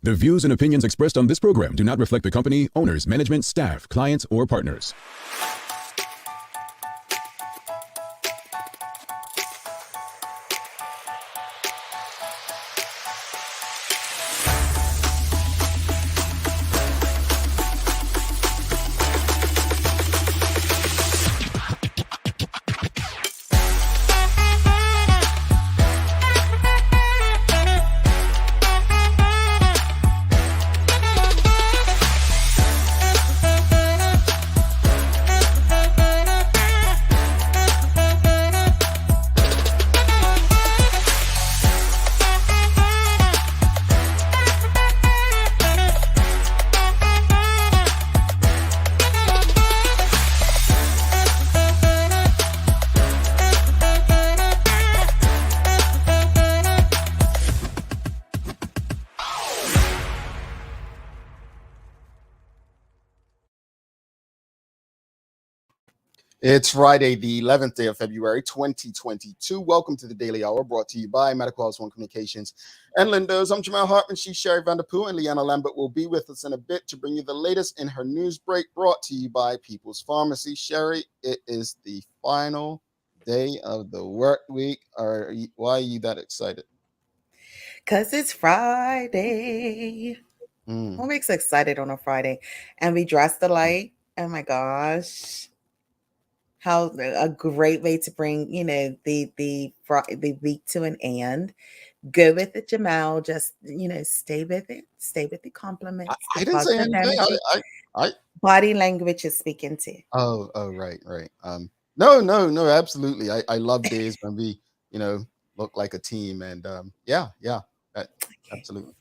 The views and opinions expressed on this program do not reflect the company, owners, management, staff, clients, or partners. It's Friday, the 11th day of February, 2022. Welcome to the Daily Hour, brought to you by Medical House One Communications and Lindos. I'm Jamal Hartman. She's Sherry Vanderpool, and Leanna Lambert will be with us in a bit to bring you the latest in her news break, brought to you by People's Pharmacy. Sherry, it is the final day of the work week. Why are you that excited? Because it's Friday. What makes us excited on a Friday? And we dressed alike. Oh my gosh. How a great way to bring, the week to an end. Go with it, Jamal. Just, stay with it. Stay with the compliments. I didn't say anything. Body language is speaking to. Oh, right. No, absolutely. I love days when we, look like a team, and absolutely.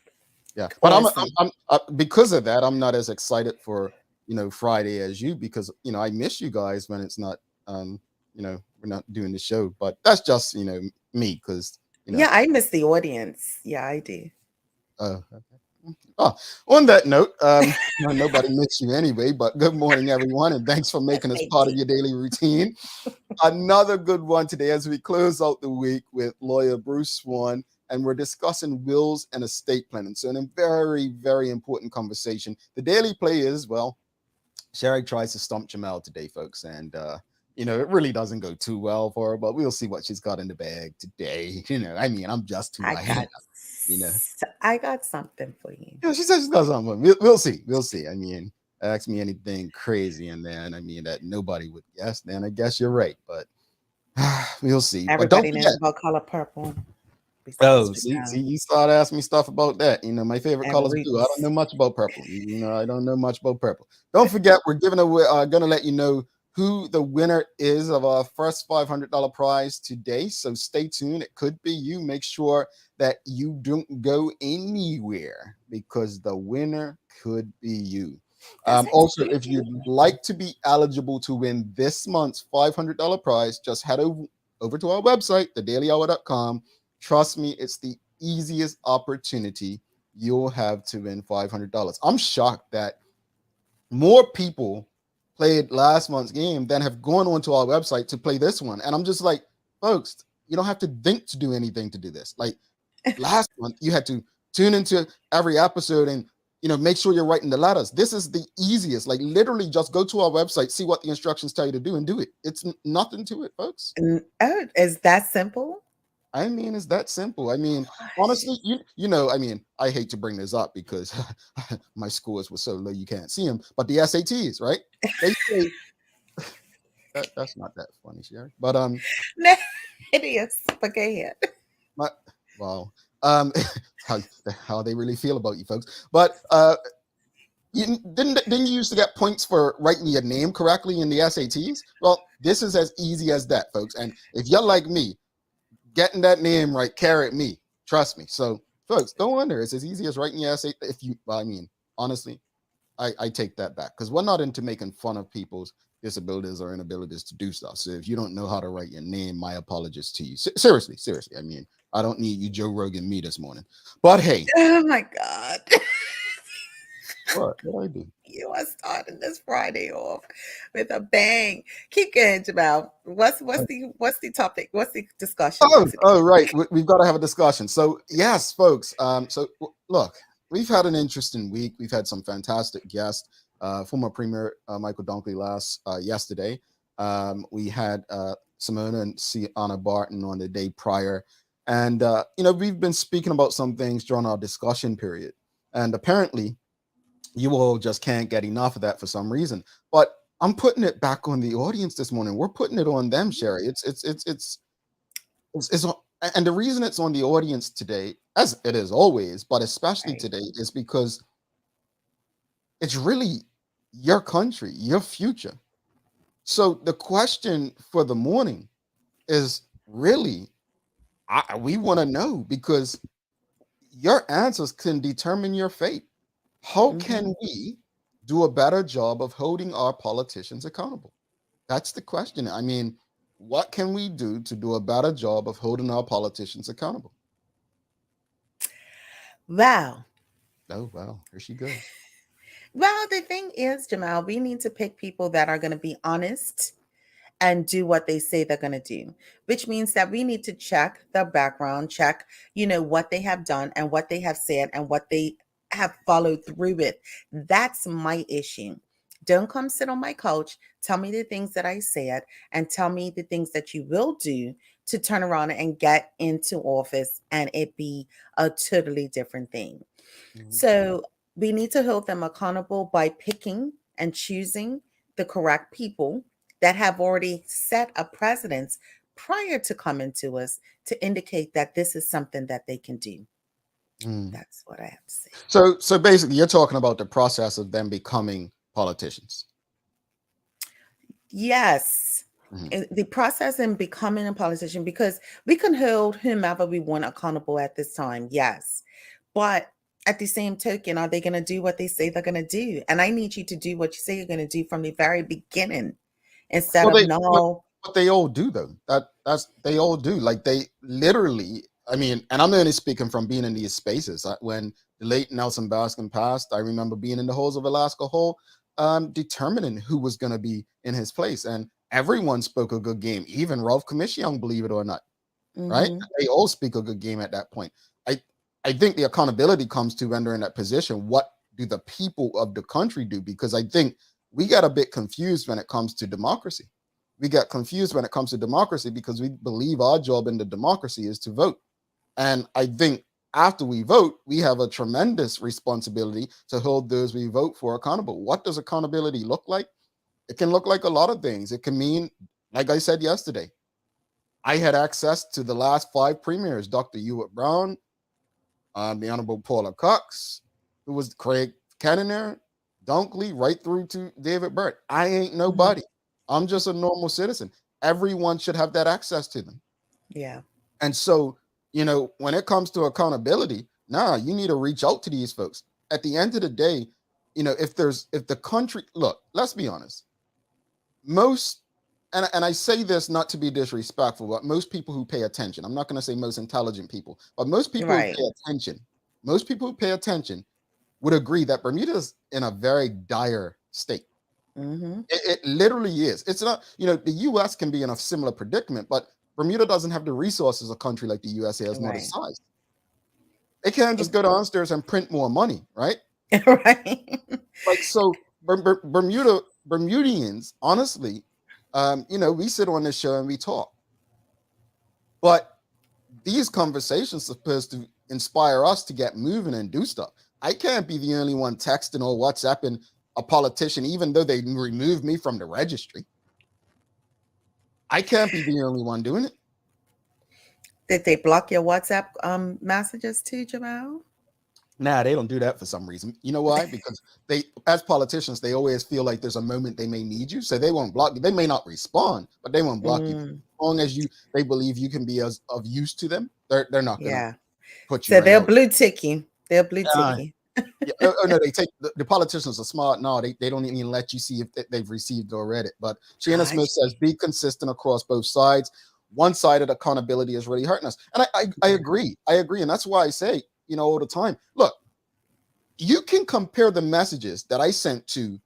Yeah. But I'm because of that, I'm not as excited for, Friday as you, because, I miss you guys when it's not, we're not doing the show, but that's just, me, because, Yeah, I miss the audience. Yeah, I do. On that note, nobody missed you anyway, but good morning, everyone, and thanks for making us part of your daily routine. Another good one today as we close out the week with lawyer Bruce Swan, and we're discussing wills and estate planning. So in a very, very important conversation. The daily play is, well, Sherry tries to stump Jamal today, folks, and it really doesn't go too well for her, but we'll see what she's got in the bag today. I'm just too ahead. I got something for you. Yeah, she says she's got something. We'll see. Ask me anything crazy, and then that nobody would guess. Then I guess you're right, but we'll see. Everybody knows about color purple. Oh, see, you start asking me stuff about that. My favorite colors blue. I don't know much about purple. I don't know much about purple. Don't forget, we're giving away. Gonna let you know who the winner is of our first $500 prize today. So stay tuned. It could be you. Make sure that you don't go anywhere, because the winner could be you. Also, if you'd like to be eligible to win this month's $500 prize, just head over to our website, thedailyhour.com. Trust me, it's the easiest opportunity you'll have to win $500. I'm shocked that more people played last month's game than have gone onto our website to play this one. And I'm just like, folks, you don't have to think to do anything to do this. Like last month, you had to tune into every episode and, make sure you're writing the letters. This is the easiest. Like literally just go to our website, see what the instructions tell you to do, and do it. It's nothing to it, folks. Oh, is that simple? It's that simple. Honestly, I hate to bring this up because my scores were so low you can't see them, but the SATs, right? They say that's not that funny, Sherry. But no, it is. But go ahead. How they really feel about you folks. But didn't you used to get points for writing your name correctly in the SATs? Well, this is as easy as that, folks. And if you're like me, getting that name right, carrot me, trust me. So, folks, don't wonder. It's as easy as writing your essay. Honestly, I take that back, because we're not into making fun of people's disabilities or inabilities to do stuff. So if you don't know how to write your name, my apologies to you. Seriously. I don't need you Joe Rogan me this morning. But hey. Oh my God. What did I do? You are starting this Friday off with a bang. Keep going, Jamal. What's the topic? What's the discussion? Oh, right. We've got to have a discussion. So yes, folks. So look, we've had an interesting week. We've had some fantastic guests. Former Premier Michael Dunkley yesterday. We had Simona and Sienna Barton on the day prior. And, we've been speaking about some things during our discussion period. And apparently, you all just can't get enough of that for some reason. But I'm putting it back on the audience this morning. We're putting it on them, Sherry. It's and the reason it's on the audience today, as it is always, but especially today, is because it's really your country, your future. So the question for the morning is really, we want to know, because your answers can determine your fate. How can we do a better job of holding our politicians accountable? That's the question. I mean, what can we do to do a better job of holding our politicians accountable? Wow. Oh, wow. Here she goes. Well, the thing is, Jamal, we need to pick people that are going to be honest and do what they say they're going to do, which means that we need to check their background, check, what they have done and what they have said and what they have followed through with. That's my issue. Don't come sit on my couch, tell me the things that I said, and tell me the things that you will do to turn around and get into office and it be a totally different thing. So we need to hold them accountable by picking and choosing the correct people that have already set a precedence prior to coming to us to indicate that this is something that they can do. That's what I have to say. So basically, you're talking about the process of them becoming politicians. Yes. The process in becoming a politician, because we can hold whomever we want accountable at this time. Yes. But at the same token, are they going to do what they say they're going to do? And I need you to do what you say you're going to do from the very beginning instead of no. What they all do, though. That's they all do. Like, they literally, I mean, and I'm only speaking from being in these spaces. When the late Nelson Baskin passed, I remember being in the halls of Alaska Hall, determining who was going to be in his place. And everyone spoke a good game, even Ralph Commission, believe it or not. Right? They all speak a good game at that point. I think the accountability comes to when they're in that position. What do the people of the country do? Because I think we got a bit confused when it comes to democracy. We got confused when it comes to democracy because we believe our job in the democracy is to vote. And I think after we vote, we have a tremendous responsibility to hold those we vote for accountable. What does accountability look like? It can look like a lot of things. It can mean, like I said yesterday, I had access to the last 5 premiers, Dr. Ewart Brown, the Honorable Paula Cox, who was Craig Kennener, Dunkley, right through to David Burt. I ain't nobody. I'm just a normal citizen. Everyone should have that access to them. Yeah. And so, when it comes to accountability, you need to reach out to these folks. At the end of the day, if the country, look, let's be honest. Most, and I say this not to be disrespectful, but most people who pay attention, I'm not going to say most intelligent people, but most people who pay attention would agree that Bermuda is in a very dire state. It literally is. It's not, the U.S. can be in a similar predicament, but Bermuda doesn't have the resources a country like the USA has, nor the size. They can't just go downstairs and print more money, right? Right. Like, so Bermudians, honestly, we sit on this show and we talk, but these conversations are supposed to inspire us to get moving and do stuff. I can't be the only one texting or WhatsApping a politician, even though they removed me from the registry. I can't be the only one doing it. Did they block your WhatsApp messages too, Jamal? Nah, they don't do that for some reason. You know why? Because they, as politicians, they always feel like there's a moment they may need you, so they won't block you. They may not respond, but they won't block you. As long as they believe you can be of use to them, they're not going to put you. So they'll blue tick you. They'll blue tick you. No, they take the politicians are smart. No, they don't even let you see if they've received or read it. But Shanna Smith says, be consistent across both sides. One-sided accountability is really hurting us. And I agree. And that's why I say, all the time, look, you can compare the messages that I sent to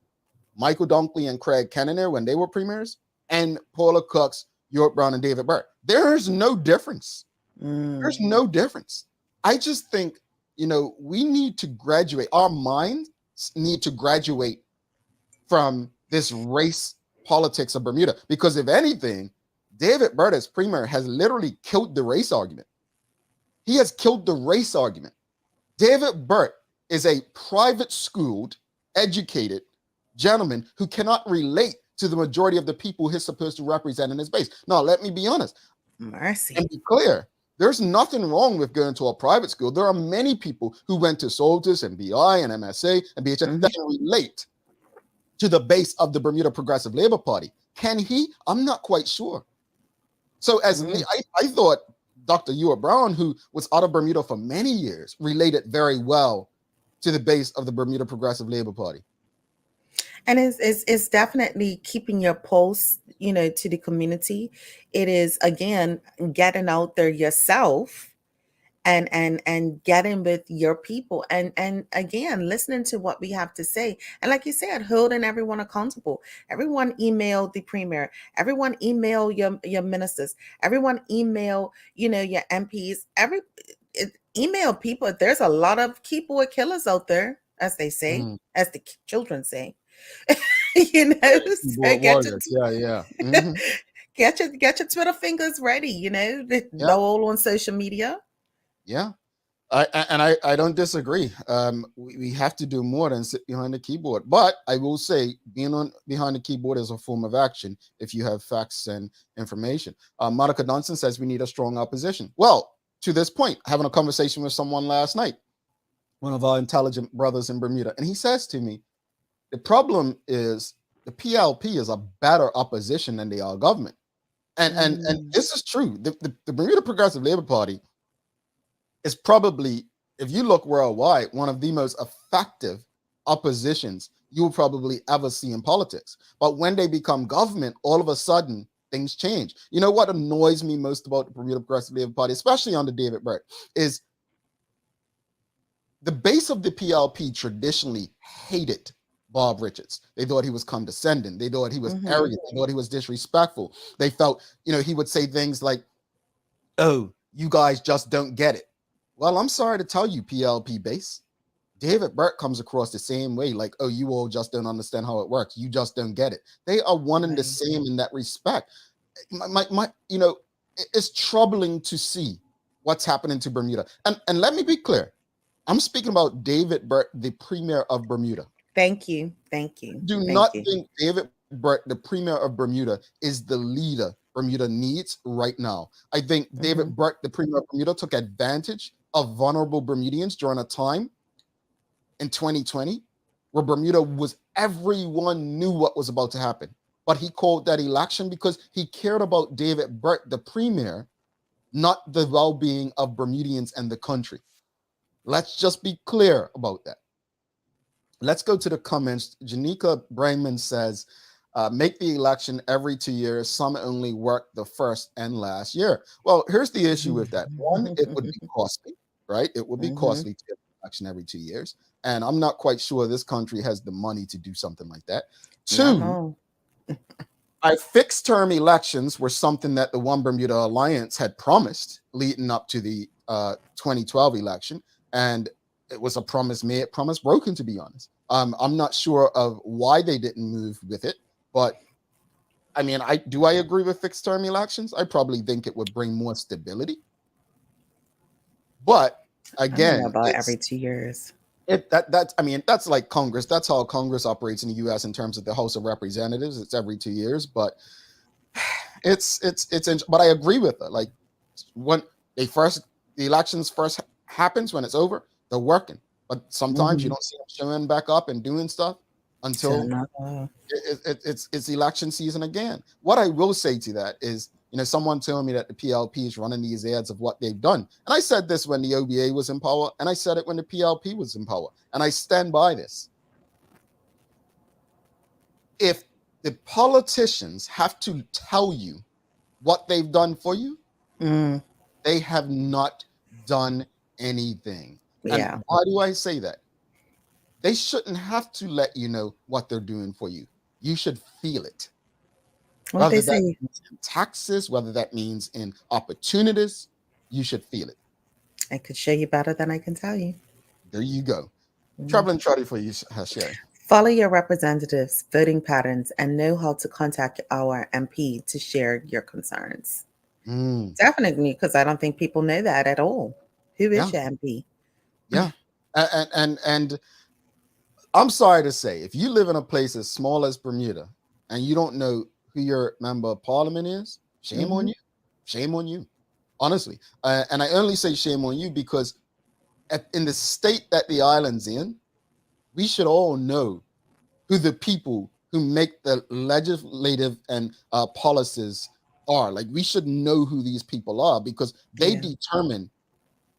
Michael Dunkley and Craig Kennener when they were premiers and Paula Cox, Ewart Brown, and David Burt. There's no difference. There's no difference. I just think we need to graduate. Our minds need to graduate from this race politics of Bermuda, because if anything, David Burt as premier has literally killed the race argument. He has killed the race argument. David Burt is a private schooled, educated gentleman who cannot relate to the majority of the people he's supposed to represent in his base. Now, let me be honest. Mercy. And be clear. There's nothing wrong with going to a private school. There are many people who went to Soltis and BI and MSA and BHS that can relate to the base of the Bermuda Progressive Labor Party. Can he? I'm not quite sure. So I thought Dr. Ewart Brown, who was out of Bermuda for many years, related very well to the base of the Bermuda Progressive Labor Party. And it's definitely keeping your pulse, to the community. It is, again, getting out there yourself and getting with your people and again, listening to what we have to say. And like you said, holding everyone accountable. Everyone email the premier. Everyone email your ministers. Everyone email, your MPs. Email people. There's a lot of keyboard killers out there, as they say, as the children say. So get your Twitter fingers ready, go all on social media. I don't disagree. We have to do more than sit behind the keyboard, but I will say being behind the keyboard is a form of action if you have facts and information. Monica Dunson says we need a strong opposition. Well, to this point, having a conversation with someone last night, one of our intelligent brothers in Bermuda, and he says to me, the problem is the PLP is a better opposition than they are government. And this is true. The Bermuda Progressive Labor Party is probably, if you look worldwide, one of the most effective oppositions you will probably ever see in politics. But when they become government, all of a sudden, things change. You know what annoys me most about the Bermuda Progressive Labor Party, especially under David Burt, is the base of the PLP traditionally hated Bob Richards. They thought he was condescending. They thought he was arrogant. They thought he was disrespectful. They felt, he would say things like, oh, you guys just don't get it. Well, I'm sorry to tell you, PLP base, David Burt comes across the same way, like, oh, you all just don't understand how it works. You just don't get it. They are one and the same in that respect. It's troubling to see what's happening to Bermuda. And let me be clear. I'm speaking about David Burt, the premier of Bermuda. Thank you. Do not think David Burt, the premier of Bermuda, is the leader Bermuda needs right now. I think David Burt, the premier of Bermuda, took advantage of vulnerable Bermudians during a time in 2020 where everyone knew what was about to happen. But he called that election because he cared about David Burt, the premier, not the well-being of Bermudians and the country. Let's just be clear about that. Let's go to the comments. Janika Brayman says, make the election every 2 years. Some only work the first and last year. Well, here's the issue with that. One, it would be costly, right? It would be costly to get an election every 2 years. And I'm not quite sure this country has the money to do something like that. Two, fixed term elections were something that the One Bermuda Alliance had promised leading up to the 2012 election. And it was a promise made, promise broken, to be honest. I'm not sure of why they didn't move with it, but I mean, I agree with fixed term elections. I probably think it would bring more stability. But again, about every 2 years. That's like Congress. That's how Congress operates in the U.S. in terms of the House of Representatives. It's every 2 years, but but I agree with it. Like when the elections first happens, when it's over, they're working. But sometimes you don't see them showing back up and doing stuff until it's election season again. What I will say to that is, someone told me that the PLP is running these ads of what they've done. And I said this when the OBA was in power, and I said it when the PLP was in power. And I stand by this. If the politicians have to tell you what they've done for you, they have not done anything. Yeah. And why do I say that? They shouldn't have to let you know what they're doing for you. You should feel it. Whether that means in taxes, whether that means in opportunities, you should feel it. I could show you better than I can tell you. There you go. Mm. Traveling Trotty for you, Sherry. Follow your representatives' voting patterns and know how to contact our MP to share your concerns. Definitely, because I don't think people know that at all. Who is your MP? Yeah. And I'm sorry to say, if you live in a place as small as Bermuda and you don't know who your member of parliament is, shame on you. Shame on you. Honestly. And I only say shame on you because in the state that the island's in, we should all know who the people who make the legislative and policies are. Like, we should know who these people are because they determine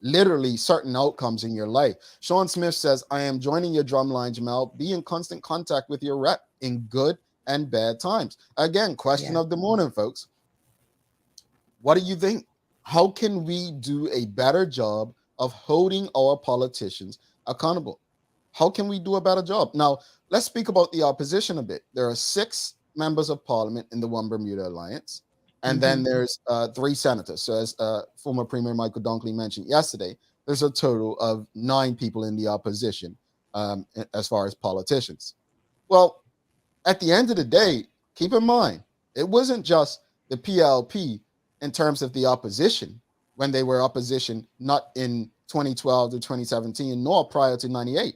literally certain outcomes in your life. Sean Smith says, I am joining your drumline, Jamal. Be in constant contact with your rep in good and bad times. Again, question of the morning, folks. What do you think? How can we do a better job of holding our politicians accountable? How can we do a better job? Now, let's speak about the opposition a bit. There are 6 members of parliament in the One Bermuda Alliance, and then there's 3 senators. So as former Premier Michael Dunkley mentioned yesterday, there's a total of 9 people in the opposition as far as politicians. Well, at the end of the day, keep in mind, it wasn't just the PLP in terms of the opposition when they were opposition, not in 2012 to 2017, nor prior to 98.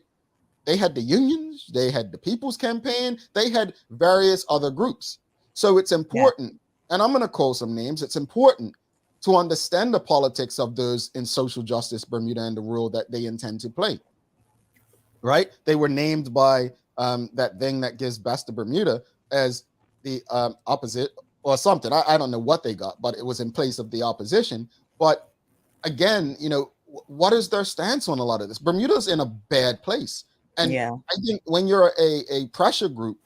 They had the unions, they had the People's Campaign, they had various other groups. So it's important, and I'm going to call some names, it's important to understand the politics of those in social justice Bermuda and the role that they intend to play. Right? They were named by that thing that gives best to Bermuda as the opposite or something. I don't know what they got, but it was in place of the opposition. But again, what is their stance on a lot of this? Bermuda's in a bad place. And I think when you're a pressure group,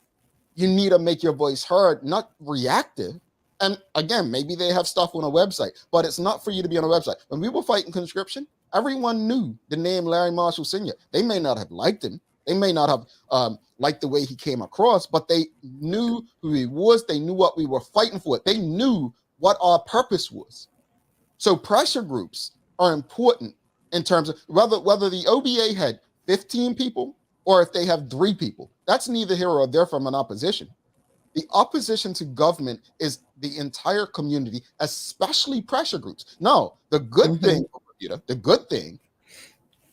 you need to make your voice heard, not reactive. And again, maybe they have stuff on a website, but it's not for you to be on a website. When we were fighting conscription, everyone knew the name Larry Marshall Sr. They may not have liked him. They may not have liked the way he came across, but they knew who he was. They knew what we were fighting for. They knew what our purpose was. So pressure groups are important in terms of whether the OBA had 15 people or if they have 3 people. That's neither here or there from an opposition. The opposition to government is the entire community, especially pressure groups. Now, the good thing, the good thing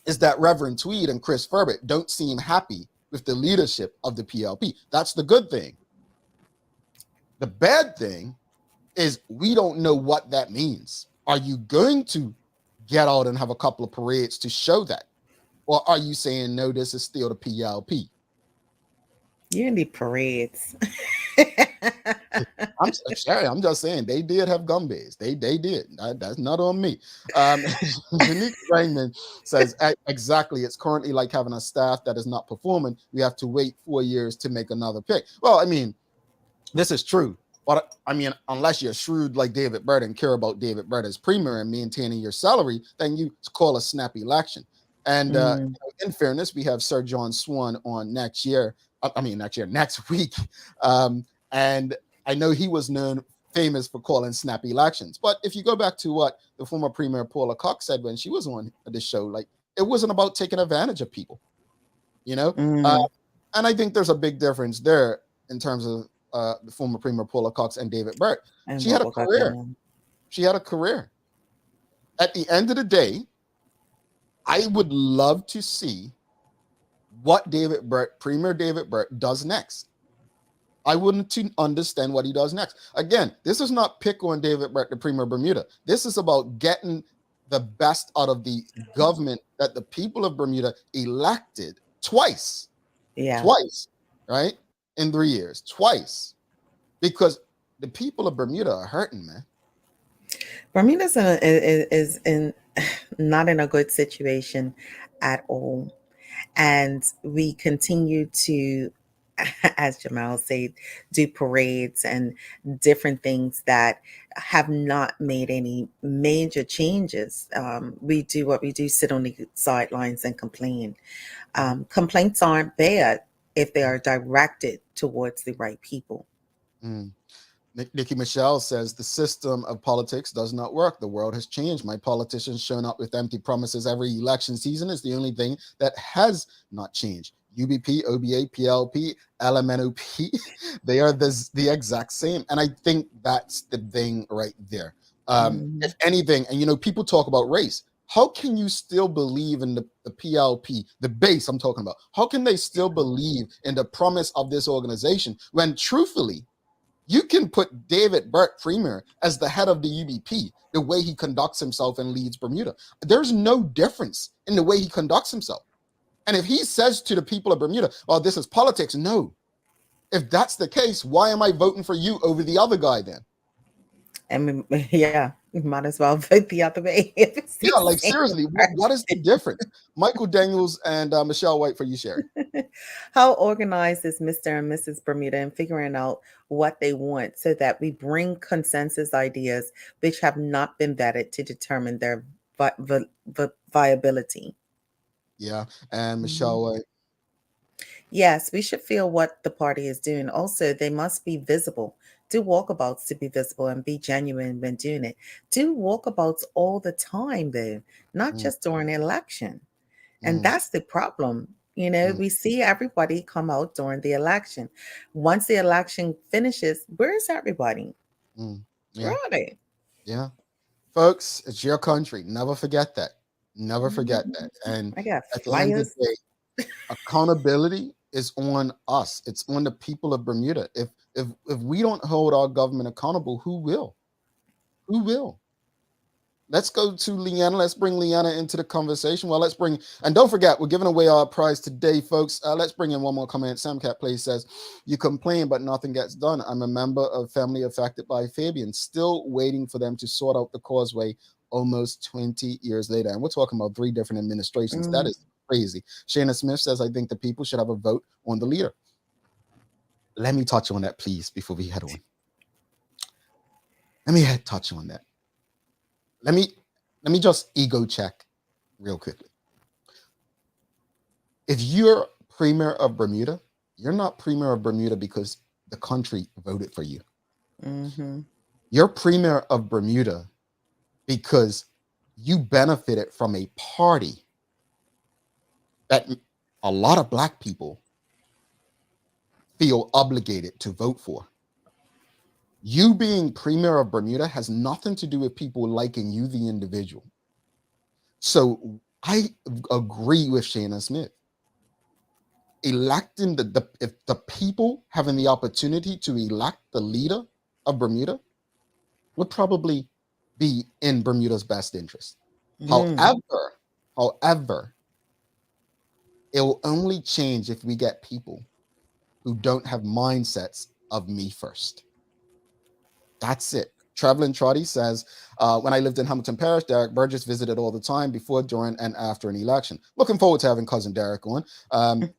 is that Reverend Tweed and Chris Furbett don't seem happy with the leadership of the PLP. That's the good thing. The bad thing is we don't know what that means. Are you going to get out and have a couple of parades to show that? Or are you saying, no, this is still the PLP? You need parades. I'm just saying they did have gumbays. They did. That's not on me. Unique Raymond says exactly. It's currently like having a staff that is not performing. We have to wait 4 years to make another pick. Well, I mean, this is true. But I mean, unless you're shrewd like David Byrd and care about David Byrd as premier and maintaining your salary, then you call a snap election. And in fairness, we have Sir John Swan on next week. And I know he was famous for calling snap elections. But if you go back to what the former Premier Paula Cox said when she was on the show, like, it wasn't about taking advantage of people, And I think there's a big difference there in terms of the former Premier Paula Cox and David Byrd. She had a career. She had a career. At the end of the day, I would love to see what Premier David Byrd does next. I wouldn't understand what he does next. Again, this is not pick on David Byrd, the Premier of Bermuda. This is about getting the best out of the government that the people of Bermuda elected twice. Twice, right? In 3 years, twice. Because the people of Bermuda are hurting, man. Bermuda's is not in a good situation at all. And we continue to, as Jamal said, do parades and different things that have not made any major changes. We do what we do, sit on the sidelines and complain. Complaints aren't bad if they are directed towards the right people. Nikki Michelle says the system of politics does not work. The world has changed. My politicians showing up with empty promises every election season is the only thing that has not changed. UBP, OBA, PLP, LMNOP, they are the exact same. And I think that's the thing right there. If anything, and people talk about race. How can you still believe in the PLP, the base I'm talking about? How can they still believe in the promise of this organization when truthfully, you can put David Burt Premier as the head of the UBP, the way he conducts himself and leads Bermuda. There's no difference in the way he conducts himself. And if he says to the people of Bermuda, well, this is politics, no. If that's the case, why am I voting for you over the other guy then? And yeah, you might as well vote the other way. Yeah, like seriously, what is the difference? Michael Daniels and Michelle White for you, Sherry. How organized is Mr. and Mrs. Bermuda in figuring out what they want so that we bring consensus ideas which have not been vetted to determine their viability? Yeah, and Michelle White. Yes, we should feel what the party is doing. Also, they must be visible. Do walkabouts to be visible and be genuine when doing it. Do walkabouts all the time, though, not just during an election. And that's the problem. We see everybody come out during the election. Once the election finishes, where's everybody? Yeah. Where are they? Yeah. Folks, it's your country. Never forget that. Never forget that. And I got at the end of the day, accountability is on us. It's on the people of Bermuda. If we don't hold our government accountable, who will? Who will? Let's go to Leanna. Let's bring Leanna into the conversation. Well, and don't forget, we're giving away our prize today, folks. Let's bring in one more comment. Sam Cat Play says, you complain, but nothing gets done. I'm a member of family affected by Fabian, still waiting for them to sort out the causeway almost 20 years later. And we're talking about 3 different administrations. That is crazy. Shana Smith says, I think the people should have a vote on the leader. Let me touch on that, please, before we head on. Let me touch on that. Let me just ego check real quickly. If you're Premier of Bermuda, you're not Premier of Bermuda because the country voted for you. You're Premier of Bermuda because you benefited from a party that a lot of Black people feel obligated to vote for. You being Premier of Bermuda has nothing to do with people liking you, the individual. So I agree with Shana Smith. Electing if the people having the opportunity to elect the leader of Bermuda would probably be in Bermuda's best interest. However, it will only change if we get people who don't have mindsets of me first. That's it. Traveling Trotty says, when I lived in Hamilton Parish, Derek Burgess visited all the time before, during, and after an election. Looking forward to having cousin Derek on.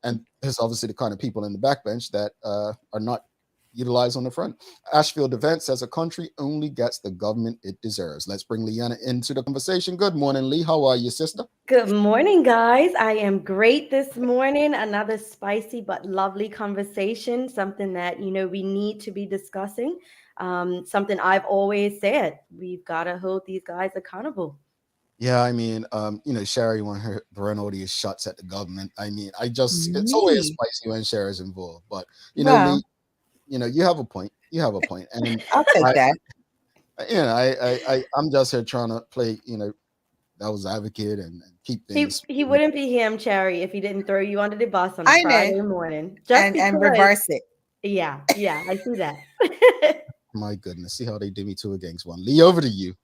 And there's obviously the kind of people in the backbench that are not utilized on the front. Ashfield Event says a country only gets the government it deserves. Let's bring Leanna into the conversation. Good morning, Lee. How are you, sister? Good morning, guys. I am great this morning. Another spicy but lovely conversation, something that, we need to be discussing. Something I've always said, we've got to hold these guys accountable. Yeah, I mean, Sherry want her throwing all these shots at the government. I mean, it's always spicy when Sherry's involved, but Lee, you have a point. You have a point, and I'll take that. I'm just here trying to play, devil's advocate and keep things. He wouldn't be him, Cherry, if he didn't throw you under the bus on a Friday morning. And reverse it. Yeah, I see that. My goodness, see how they did me 2 against 1. Lee, over to you.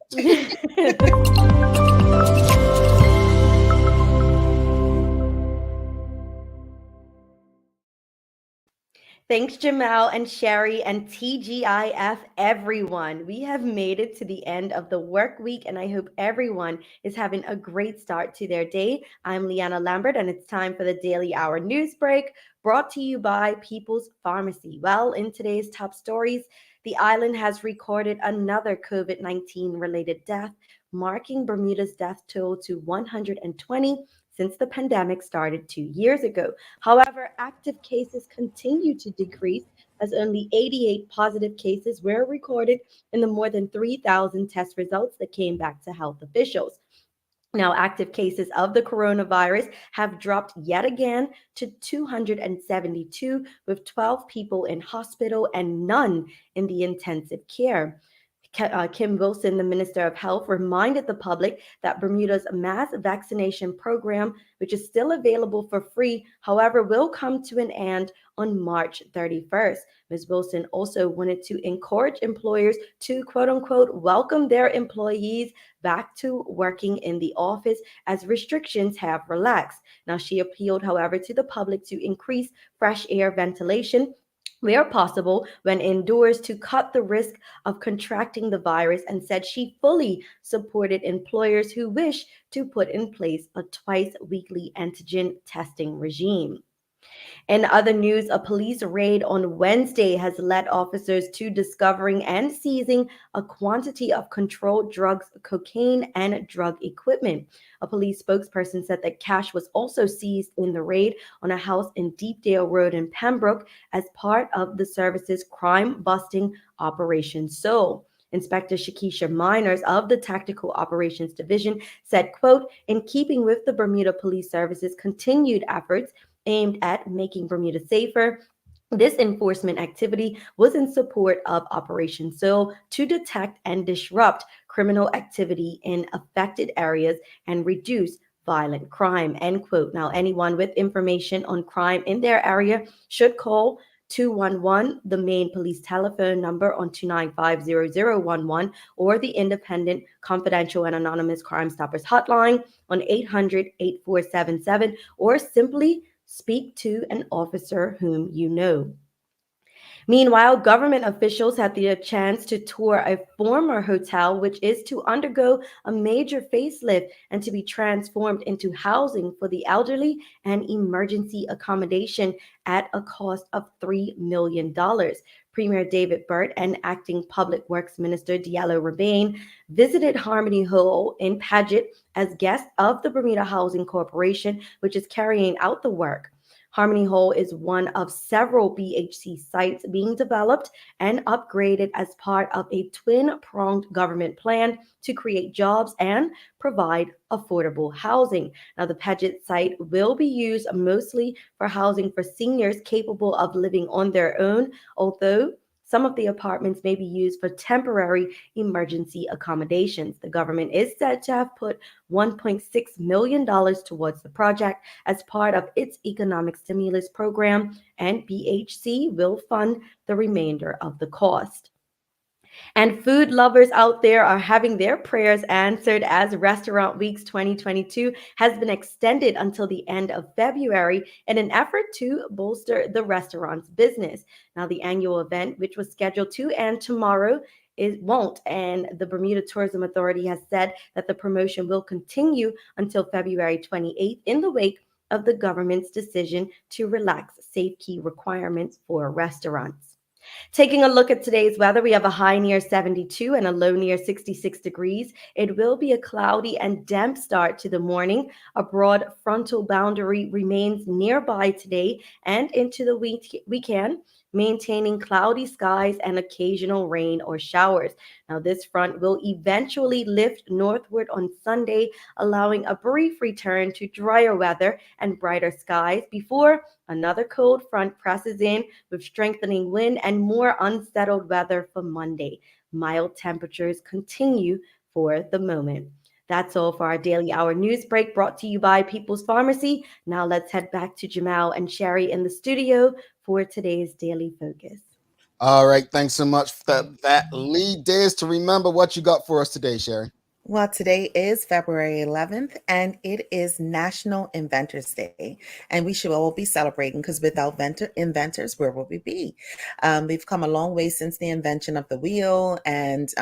Thanks, Jamel and Sherry and TGIF, everyone. We have made it to the end of the work week, and I hope everyone is having a great start to their day. I'm Leanna Lambert, and it's time for the Daily Hour News Break, brought to you by People's Pharmacy. Well, in today's top stories, the island has recorded another COVID-19 related death, marking Bermuda's death toll to 120 since the pandemic started 2 years ago. However, active cases continue to decrease, as only 88 positive cases were recorded in the more than 3,000 test results that came back to health officials. Now, active cases of the coronavirus have dropped yet again to 272, with 12 people in hospital and none in the intensive care. Kim Wilson, the Minister of Health, reminded the public that Bermuda's mass vaccination program, which is still available for free, however, will come to an end on March 31st. Ms. Wilson also wanted to encourage employers to, quote unquote, welcome their employees back to working in the office as restrictions have relaxed. Now, she appealed, however, to the public to increase fresh air ventilation where possible when indoors to cut the risk of contracting the virus, and said she fully supported employers who wish to put in place a twice weekly antigen testing regime. In other news, a police raid on Wednesday has led officers to discovering and seizing a quantity of controlled drugs, cocaine, and drug equipment. A police spokesperson said that cash was also seized in the raid on a house in Deepdale Road in Pembroke as part of the service's crime-busting Operation Soul. Inspector Shakisha Miners of the Tactical Operations Division said, quote, in keeping with the Bermuda Police Service's continued efforts aimed at making Bermuda safer, this enforcement activity was in support of Operation Soul to detect and disrupt criminal activity in affected areas and reduce violent crime, end quote. Now, anyone with information on crime in their area should call 211, the main police telephone number on 295-0011, or the independent, confidential, and anonymous Crime Stoppers hotline on 800-8477, or simply speak to an officer whom you know. Meanwhile, government officials had the chance to tour a former hotel, which is to undergo a major facelift and to be transformed into housing for the elderly and emergency accommodation at a cost of $3 million. Premier David Burt and Acting Public Works Minister Diallo Rebane visited Harmony Hall in Paget as guests of the Bermuda Housing Corporation, which is carrying out the work. Harmony Hall is one of several BHC sites being developed and upgraded as part of a twin-pronged government plan to create jobs and provide affordable housing. Now, the Paget site will be used mostly for housing for seniors capable of living on their own, although some of the apartments may be used for temporary emergency accommodations. The government is said to have put $1.6 million towards the project as part of its economic stimulus program, and BHC will fund the remainder of the cost. And food lovers out there are having their prayers answered as Restaurant Weeks 2022 has been extended until the end of February in an effort to bolster the restaurant's business. Now, the annual event, which was scheduled to end tomorrow, it won't. And the Bermuda Tourism Authority has said that the promotion will continue until February 28th in the wake of the government's decision to relax safety requirements for restaurants. Taking a look at today's weather, we have a high near 72 and a low near 66 degrees. It will be a cloudy and damp start to the morning. A broad frontal boundary remains nearby today and into the weekend, maintaining cloudy skies and occasional rain or showers. Now, this front will eventually lift northward on Sunday, allowing a brief return to drier weather and brighter skies before another cold front presses in with strengthening wind and more unsettled weather for Monday. Mild temperatures continue for the moment. That's all for our Daily Hour news break brought to you by People's Pharmacy. Now let's head back to Jamal and Sherry in the studio for today's Daily Focus. All right. Thanks so much for that lead, Diz. To remember what you got for us today, Sherry. Well, today is February 11th, and it is National Inventors Day. And we should all be celebrating, because without inventors, where would we be? We've come a long way since the invention of the wheel and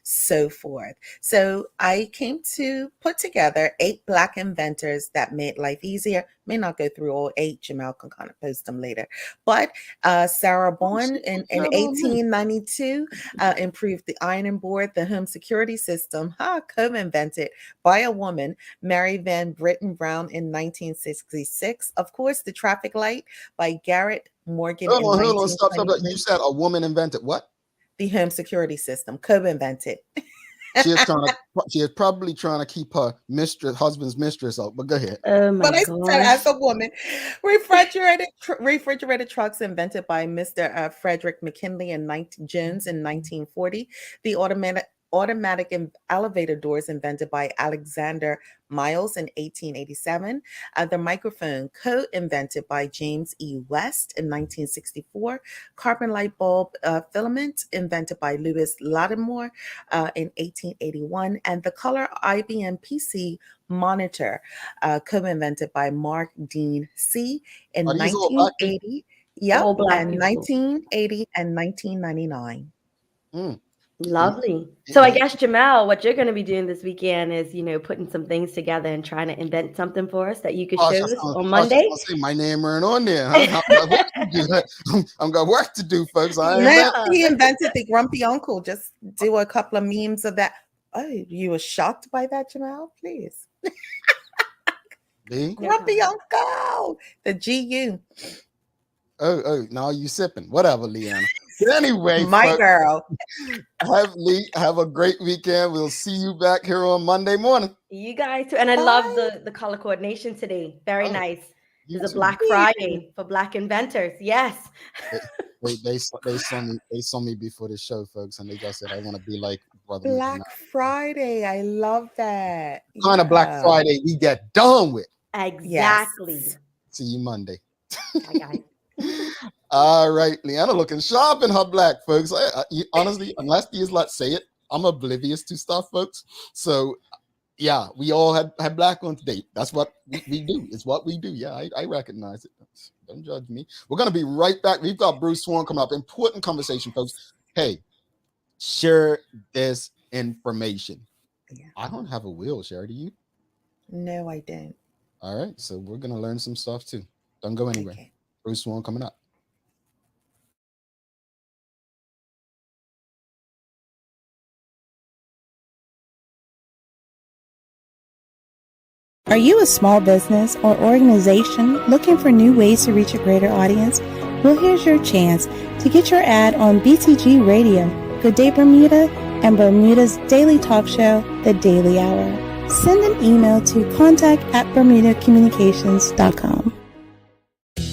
so forth. So I came to put together 8 Black inventors that made life easier. May not go through all 8. Jamal can kind of post them later. But Sarah Bourne in 1892 improved the ironing board, the home security system, co-invented by a woman, Mary Van Britten Brown, in 1966. Of course, the traffic light by Garrett Morgan in Hold on, stop. 1923. You said a woman invented what? The home security system, co-invented. She is probably trying to keep her husband's mistress out. But go ahead. Oh my But I god. said, as a woman, refrigerated trucks invented by Mr. Frederick McKinley Jones in 1940. The automatic elevator doors invented by Alexander Miles in 1887. The microphone co-invented by James E. West in 1964. Carbon light bulb filament invented by Louis Lattimore in 1881. And the color IBM PC monitor co-invented by Mark Dean C. in 1980. Yep, All black and people. 1980 and 1999. Lovely. So I guess, Jamal, what you're going to be doing this weekend is, putting some things together and trying to invent something for us that you could show us on Monday. I was say my name weren't on there. Huh? I'm got work to do, folks. He invented the grumpy uncle. Just do a couple of memes of that. Oh, you were shocked by that, Jamal? Please. Grumpy uncle. The GU. Oh, now you sipping. Whatever, Leanna. But anyway, my folks, girl. Have a great weekend. We'll see you back here on Monday morning. You guys too. And I love the color coordination today. Very nice. It's a Black Friday for Black inventors. Yes. They saw me before the show, folks, and they just said I want to be like brother. Black Friday. I love that. Kind of Black Friday we get done with. Exactly. Yes. See you Monday. Bye, guys. All right, Leanna looking sharp in her black, folks. Honestly, unless these lots say it, I'm oblivious to stuff, folks. So, yeah, we all had black on today. That's what we do. It's what we do. Yeah, I recognize it. Don't judge me. We're going to be right back. We've got Bruce Swan coming up. Important conversation, folks. Hey, share this information. Yeah. I don't have a will, Sherry. Do you? No, I don't. All right, so we're going to learn some stuff, too. Don't go anywhere. Okay. Bruce Swan coming up. Are you a small business or organization looking for new ways to reach a greater audience? Well, here's your chance to get your ad on BTG Radio, Good Day Bermuda, and Bermuda's daily talk show, The Daily Hour. Send an email to contact@bermudacommunications.com.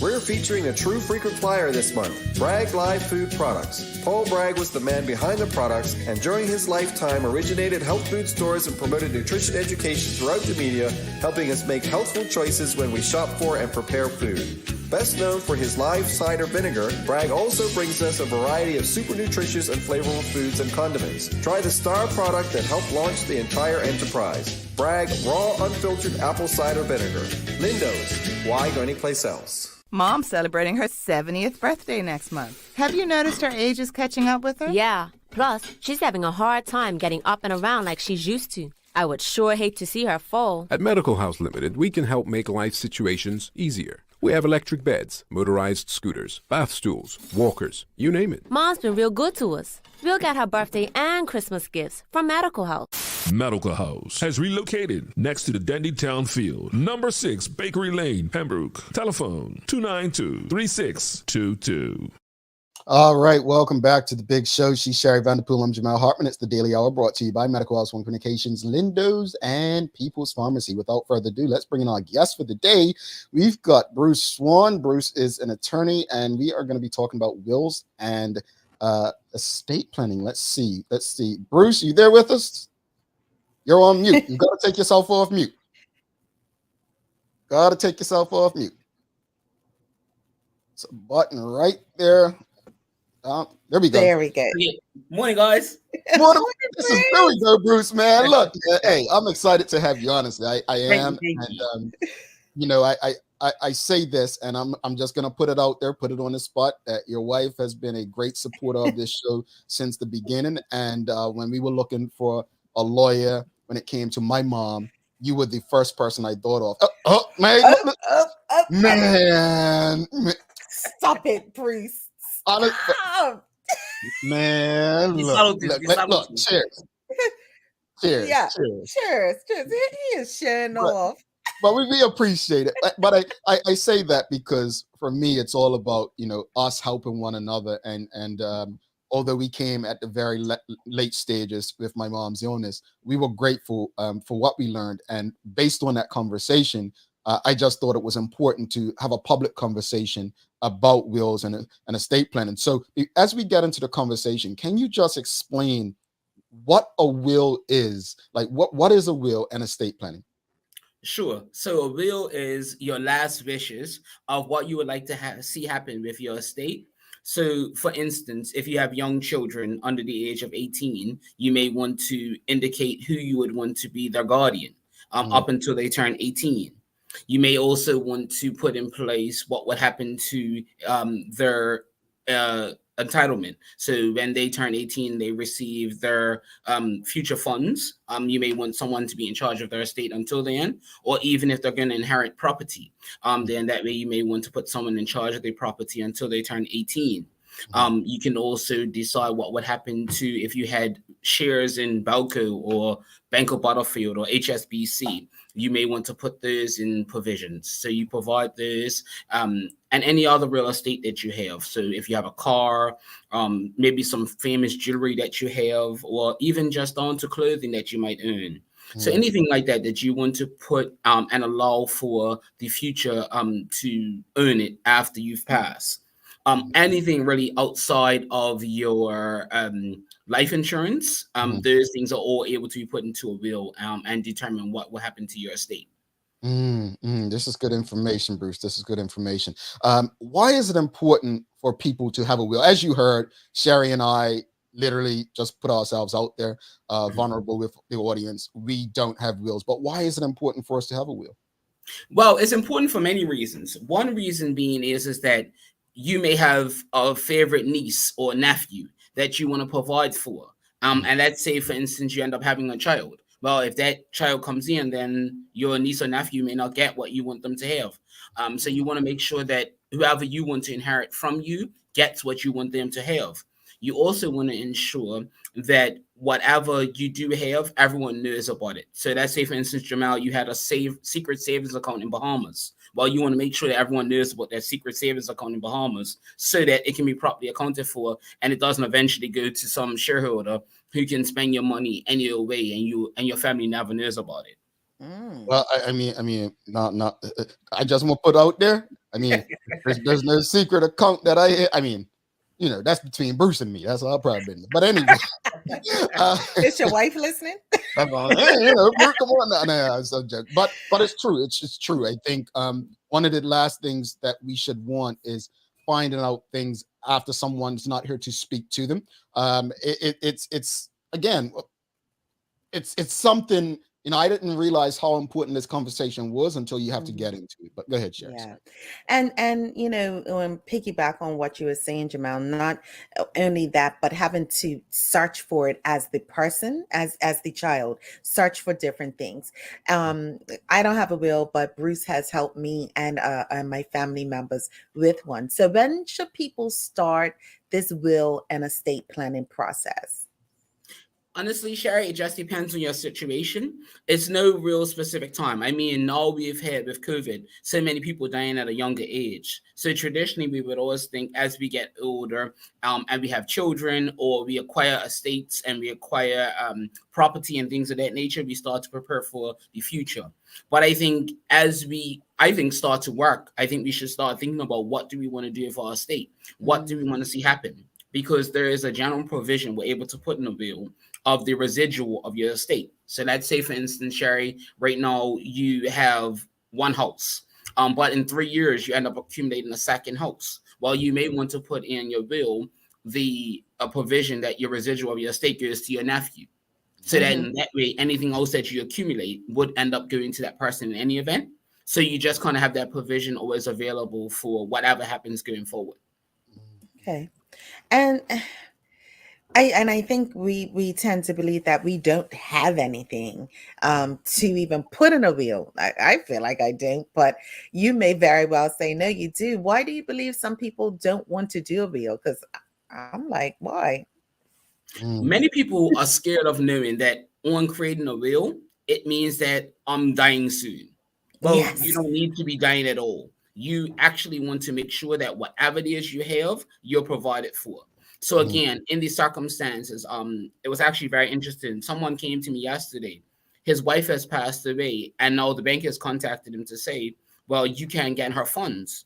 We're featuring a true frequent flyer this month, Bragg Live Food Products. Paul Bragg was the man behind the products, and during his lifetime originated health food stores and promoted nutrition education throughout the media, helping us make healthful choices when we shop for and prepare food. Best known for his live cider vinegar, Bragg also brings us a variety of super nutritious and flavorful foods and condiments. Try the star product that helped launch the entire enterprise, Bragg Raw Unfiltered Apple Cider Vinegar. Lindo's, why go anyplace else? Mom's celebrating her 70th birthday next month. Have you noticed her age is catching up with her? Yeah. Plus, she's having a hard time getting up and around like she's used to. I would sure hate to see her fall. At Medical House Limited, we can help make life situations easier. We have electric beds, motorized scooters, bath stools, walkers, you name it. Mom's been real good to us. We'll get her birthday and Christmas gifts from Medical House. Medical House has relocated next to the Dandytown Field, number 6 Bakery Lane, Pembroke. Telephone 292-3622. All right, welcome back to the big show. She's Sherry Vanderpool. I'm Jamal Hartman. It's the Daily Hour brought to you by Medical House Communications, Lindo's, and People's Pharmacy. Without further ado, let's bring in our guest for the day. We've got Bruce Swan. Bruce is an attorney, and we are going to be talking about wills and estate planning. Let's see. Bruce, you there with us? You're on mute. You got to take yourself off mute. Got to take yourself off mute. It's a button right there. There we go. There we go. Morning, guys. Morning. There we go, Bruce, man. Look, hey, I'm excited to have you, honestly. I am. And, I say this, and I'm just going to put it out there, put it on the spot, that your wife has been a great supporter of this show since the beginning. And when we were looking for a lawyer, when it came to my mom, you were the first person I thought of. Man. Stop it, Bruce. Man, look, cheers. Cheers. Yeah. Cheers. Cheers. Cheers. He is showing off. But we appreciate it. But I say that because for me, it's all about, us helping one another. And although we came at the very late stages with my mom's illness, we were grateful for what we learned. And based on that conversation, I just thought it was important to have a public conversation about wills and estate planning. So as we get into the conversation, can you just explain what a will is? Like what is a will and estate planning? Sure. So a will is your last wishes of what you would like to see happen with your estate. So, for instance, if you have young children under the age of 18, you may want to indicate who you would want to be their guardian up until they turn 18. You may also want to put in place what would happen to their entitlement. So when they turn 18, they receive their future funds. You may want someone to be in charge of their estate until then, or even if they're going to inherit property, then that way you may want to put someone in charge of their property until they turn 18. You can also decide what would happen to if you had shares in Balco or Bank of Butterfield or HSBC. You may want to put those in provisions. So you provide those and any other real estate that you have. So if you have a car, maybe some famous jewelry that you have, or even just onto clothing that you might own. So anything like that you want to put and allow for the future to earn it after you've passed. Anything really outside of your life insurance, those things are all able to be put into a will and determine what will happen to your estate. This is good information, Bruce. This is good information. Why is it important for people to have a will? As you heard, Sherry and I literally just put ourselves out there, vulnerable with the audience. We don't have wills, but why is it important for us to have a will? Well, it's important for many reasons. One reason being is that you may have a favorite niece or nephew that you want to provide for. And let's say, for instance, you end up having a child. Well, if that child comes in, then your niece or nephew may not get what you want them to have. So you want to make sure that whoever you want to inherit from you gets what you want them to have. You also want to ensure that whatever you do have, everyone knows about it. So let's say, for instance, Jamal, you had a secret savings account in Bahamas. Well, you want to make sure that everyone knows about that secret savings account in Bahamas so that it can be properly accounted for and it doesn't eventually go to some shareholder who can spend your money any other way and your family never knows about it. Well, I mean, not. I just want to put out there. I mean, there's no secret account that I mean, that's between Bruce and me. That's all probably. But anyway, is your wife listening? Come on, no, it's a joke. But it's true. It's true. I think one of the last things that we should want is finding out things after someone's not here to speak to them. It's again, it's something. I didn't realize how important this conversation was until you have to get into it. But go ahead, Sherry. Yeah. And piggyback on what you were saying, Jamal, not only that, but having to search for it as the person, as the child, search for different things. I don't have a will, but Bruce has helped me and my family members with one. So when should people start this will and estate planning process? Honestly, Sherry, it just depends on your situation. It's no real specific time. I mean, now we've had with COVID, so many people dying at a younger age. So traditionally, we would always think as we get older and we have children or we acquire estates and we acquire property and things of that nature, we start to prepare for the future. But I think start to work, I think we should start thinking about what do we want to do with our estate? What do we want to see happen? Because there is a general provision we're able to put in a will of the residual of your estate. So let's say, for instance, Sherry, right now you have one house, but in 3 years you end up accumulating a second house. Well, you may want to put in your will a provision that your residual of your estate goes to your nephew. So that in that way, anything else that you accumulate would end up going to that person in any event. So you just kind of have that provision always available for whatever happens going forward. Okay. And I think we tend to believe that we don't have anything to even put in a will. I feel like I don't, but you may very well say, no, you do. Why do you believe some people don't want to do a will? Because I'm like, why? Many people are scared of knowing that on creating a will, it means that I'm dying soon. Well, you don't need to be dying at all. You actually want to make sure that whatever it is you have, you're provided for. So again, in these circumstances, it was actually very interesting. Someone came to me yesterday. His wife has passed away, and now the bank has contacted him to say, well, you can't get her funds.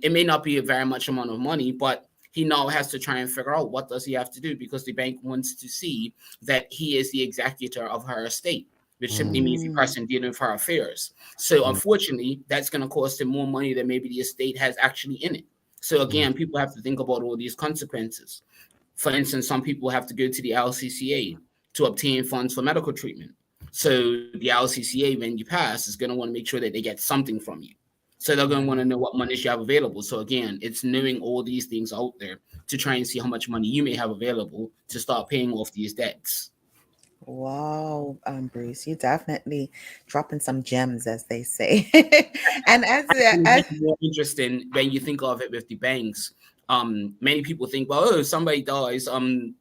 It may not be a very much amount of money, but he now has to try and figure out what does he have to do, because the bank wants to see that he is the executor of her estate, which simply means the person dealing with her affairs. So unfortunately, that's going to cost him more money than maybe the estate has actually in it. So again, people have to think about all these consequences. For instance, some people have to go to the LCCA to obtain funds for medical treatment. So the LCCA, when you pass, is going to want to make sure that they get something from you. So they're going to want to know what money you have available. So again, it's knowing all these things out there to try and see how much money you may have available to start paying off these debts. Wow, Bruce, you definitely dropping some gems, as they say. And as more interesting when you think of it with the banks. Many people think, well, if somebody dies,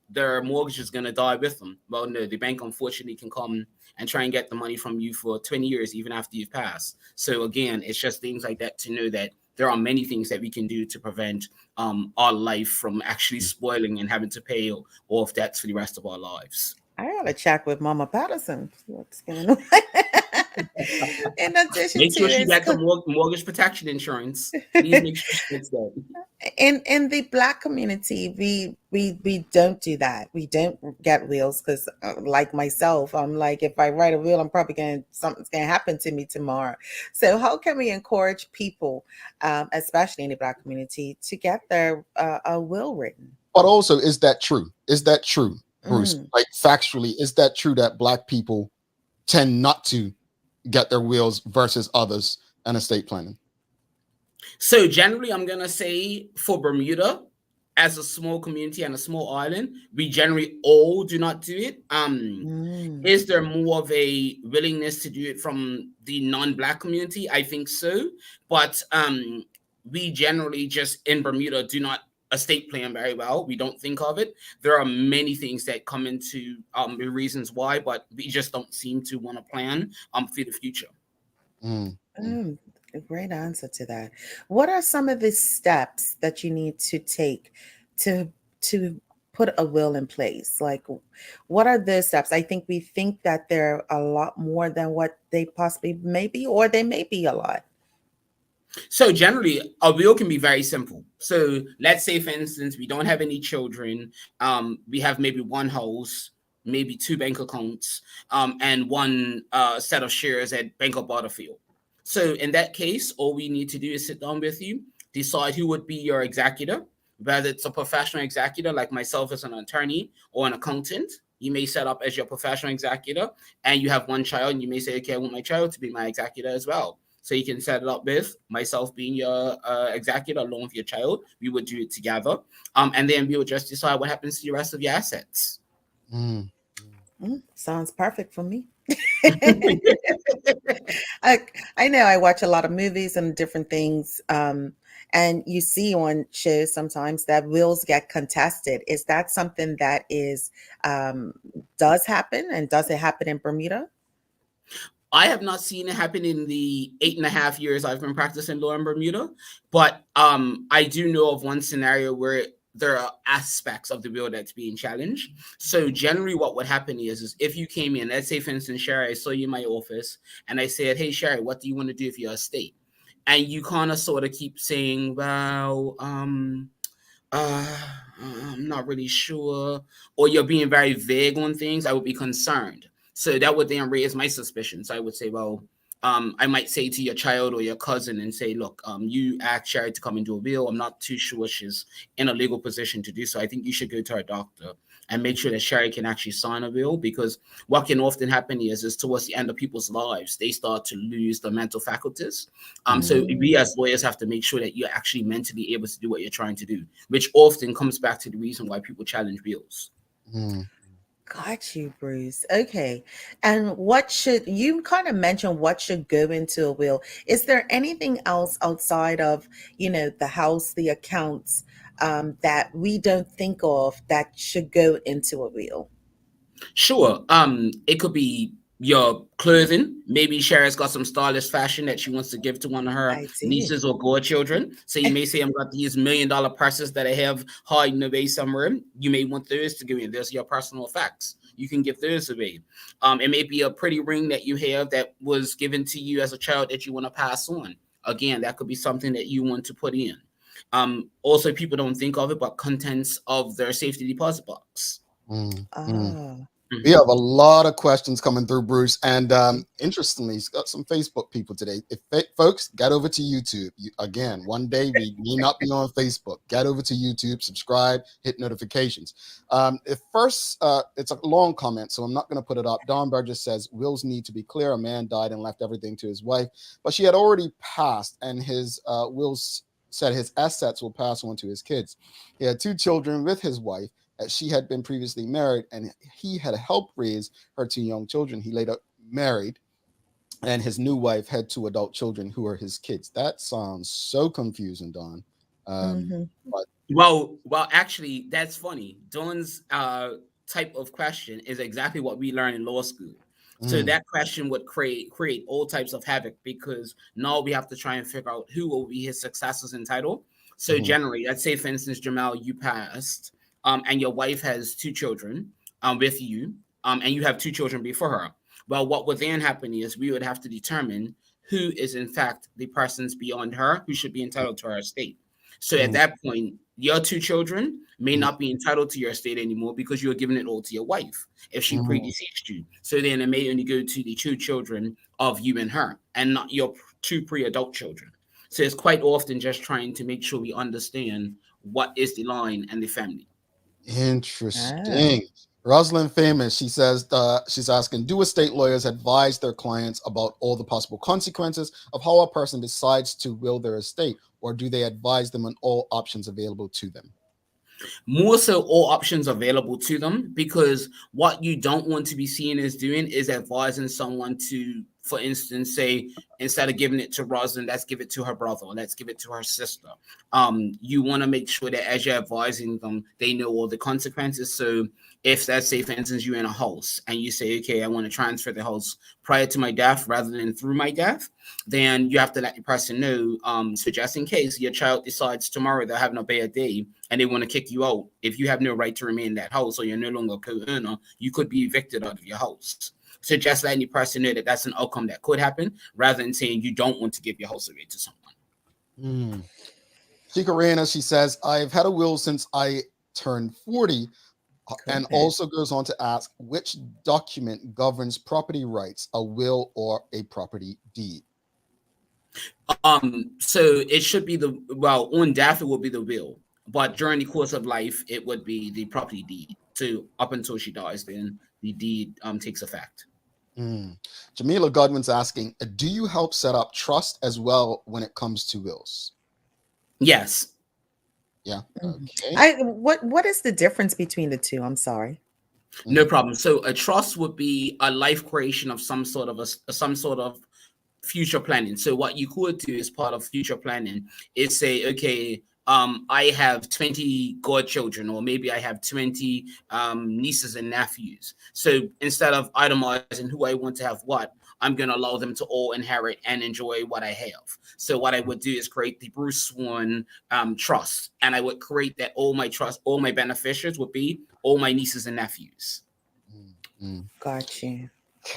their mortgage is going to die with them. Well, no, the bank unfortunately can come and try and get the money from you for 20 years, even after you've passed. So again, it's just things like that to know that there are many things that we can do to prevent our life from actually spoiling and having to pay off debts for the rest of our lives. I gotta check with Mama Patterson. What's going on? In addition make sure to she this, got the mortgage protection insurance. Please make sure she gets that. in the Black community, we don't do that. We don't get wills because, like myself, I'm like, if I write a will, I'm probably something's gonna happen to me tomorrow. So how can we encourage people, especially in the Black community, to get their a will written? But also, is that true? Is that true, Bruce? Like factually, is that true that Black people tend not to get their wills versus others and estate planning? So generally, I'm going to say for Bermuda, as a small community and a small island, we generally all do not do it. Is there more of a willingness to do it from the non-Black community? I think so. But we generally just in Bermuda do not estate plan very well. We don't think of it. There are many things that come into the reasons why, but we just don't seem to want to plan for the future. A great answer to that. What are some of the steps that you need to take to put a will in place? Like, what are the steps? I think we think that they're a lot more than what they possibly may be, or they may be a lot. So generally, a will can be very simple. So let's say, for instance, we don't have any children. We have maybe one house, maybe 2 bank accounts, and one set of shares at Bank of Butterfield. So in that case, all we need to do is sit down with you, decide who would be your executor, whether it's a professional executor like myself as an attorney or an accountant. You may set up as your professional executor, and you have one child, and you may say, okay, I want my child to be my executor as well. So you can set it up with myself being your executor along with your child. We would do it together. And then we would just decide what happens to the rest of your assets. Sounds perfect for me. I know I watch a lot of movies and different things. And you see on shows sometimes that wills get contested. Is that something that is does happen? And does it happen in Bermuda? I have not seen it happen in the 8.5 years I've been practicing law in Bermuda, but I do know of one scenario where there are aspects of the will that's being challenged. So generally what would happen is if you came in, let's say, for instance, Sherry, I saw you in my office and I said, hey, Sherry, what do you want to do with your estate? And you kind of sort of keep saying, well, I'm not really sure, or you're being very vague on things, I would be concerned. So that would then raise my suspicions. I would say, well, I might say to your child or your cousin and say, look, you asked Sherry to come and do a will. I'm not too sure she's in a legal position to do so. I think you should go to her doctor and make sure that Sherry can actually sign a will, because what can often happen is towards the end of people's lives, they start to lose their mental faculties. So we as lawyers have to make sure that you're actually mentally able to do what you're trying to do, which often comes back to the reason why people challenge wills. Got you, Bruce. Okay. And what should you kind of mention what should go into a will? Is there anything else outside of, the house, the accounts, that we don't think of that should go into a will? Sure. It could be your clothing. Maybe Sherry's got some stylish fashion that she wants to give to one of her nieces or godchildren. So you may say, I've got these $1 million purses that I have hiding away somewhere. You may want those to give me. Those are your personal effects. You can give those away. It may be a pretty ring that you have that was given to you as a child that you want to pass on. Again, that could be something that you want to put in. Also, people don't think of it, but contents of their safety deposit box. We have a lot of questions coming through, Bruce, and interestingly, he's got some Facebook people today. If folks, get over to YouTube. Again, one day we may not be on Facebook. Get over to YouTube, subscribe, hit notifications. It's a long comment, so I'm not going to put it up. Don Burgess says, wills need to be clear. A man died and left everything to his wife, but she had already passed, and his wills said his assets will pass on to his kids. He had 2 children with his wife. She had been previously married, and he had helped raise her 2 young children. He later married, and his new wife had 2 adult children who are his kids. That sounds so confusing, Don. But well, actually, that's funny. Don's type of question is exactly what we learn in law school. So that question would create all types of havoc, because now we have to try and figure out who will be his successors in title. So generally, let's say, for instance, Jamal, you passed. And your wife has 2 children with you, and you have 2 children before her. Well, what would then happen is we would have to determine who is, in fact, the persons beyond her who should be entitled to her estate. So at that point, your 2 children may not be entitled to your estate anymore, because you are giving it all to your wife if she predeceased you. So then it may only go to the 2 children of you and her, and not your 2 pre-adult children. So it's quite often just trying to make sure we understand what is the line and the family. Interesting. Rosalind Famous, she says, she's asking, do estate lawyers advise their clients about all the possible consequences of how a person decides to will their estate, or do they advise them on all options available to them? More so, all options available to them, because what you don't want to be seen as doing is advising someone to, for instance, say, instead of giving it to Rosalind, let's give it to her brother, or let's give it to her sister. You want to make sure that as you're advising them, they know all the consequences. So if, let's say, for instance, you're in a house and you say, okay, I want to transfer the house prior to my death rather than through my death, then you have to let the person know. So just in case your child decides tomorrow they're having a bad day and they want to kick you out, if you have no right to remain in that house, or you're no longer a co-owner, you could be evicted out of your house. So just letting the person know that that's an outcome that could happen, rather than saying you don't want to give your house away to someone. Chikarena, she says, I've had a will since I turned 40, and also goes on to ask, which document governs property rights, a will or a property deed? So it should be on death, it will be the will, but during the course of life, it would be the property deed. So up until she dies, then the deed takes effect. Jamila Godwin's asking, do you help set up trust as well when it comes to wills? Yes. Yeah. Okay. What is the difference between the two? I'm sorry. No problem. So a trust would be a life creation of some sort of future planning. So what you could do as part of future planning is say, okay, I have 20 godchildren, or maybe I have 20 nieces and nephews. So instead of itemizing who I want to have what, I'm going to allow them to all inherit and enjoy what I have. So what I would do is create the Bruce Swan trust, and I would create that all my beneficiaries would be all my nieces and nephews. Got you.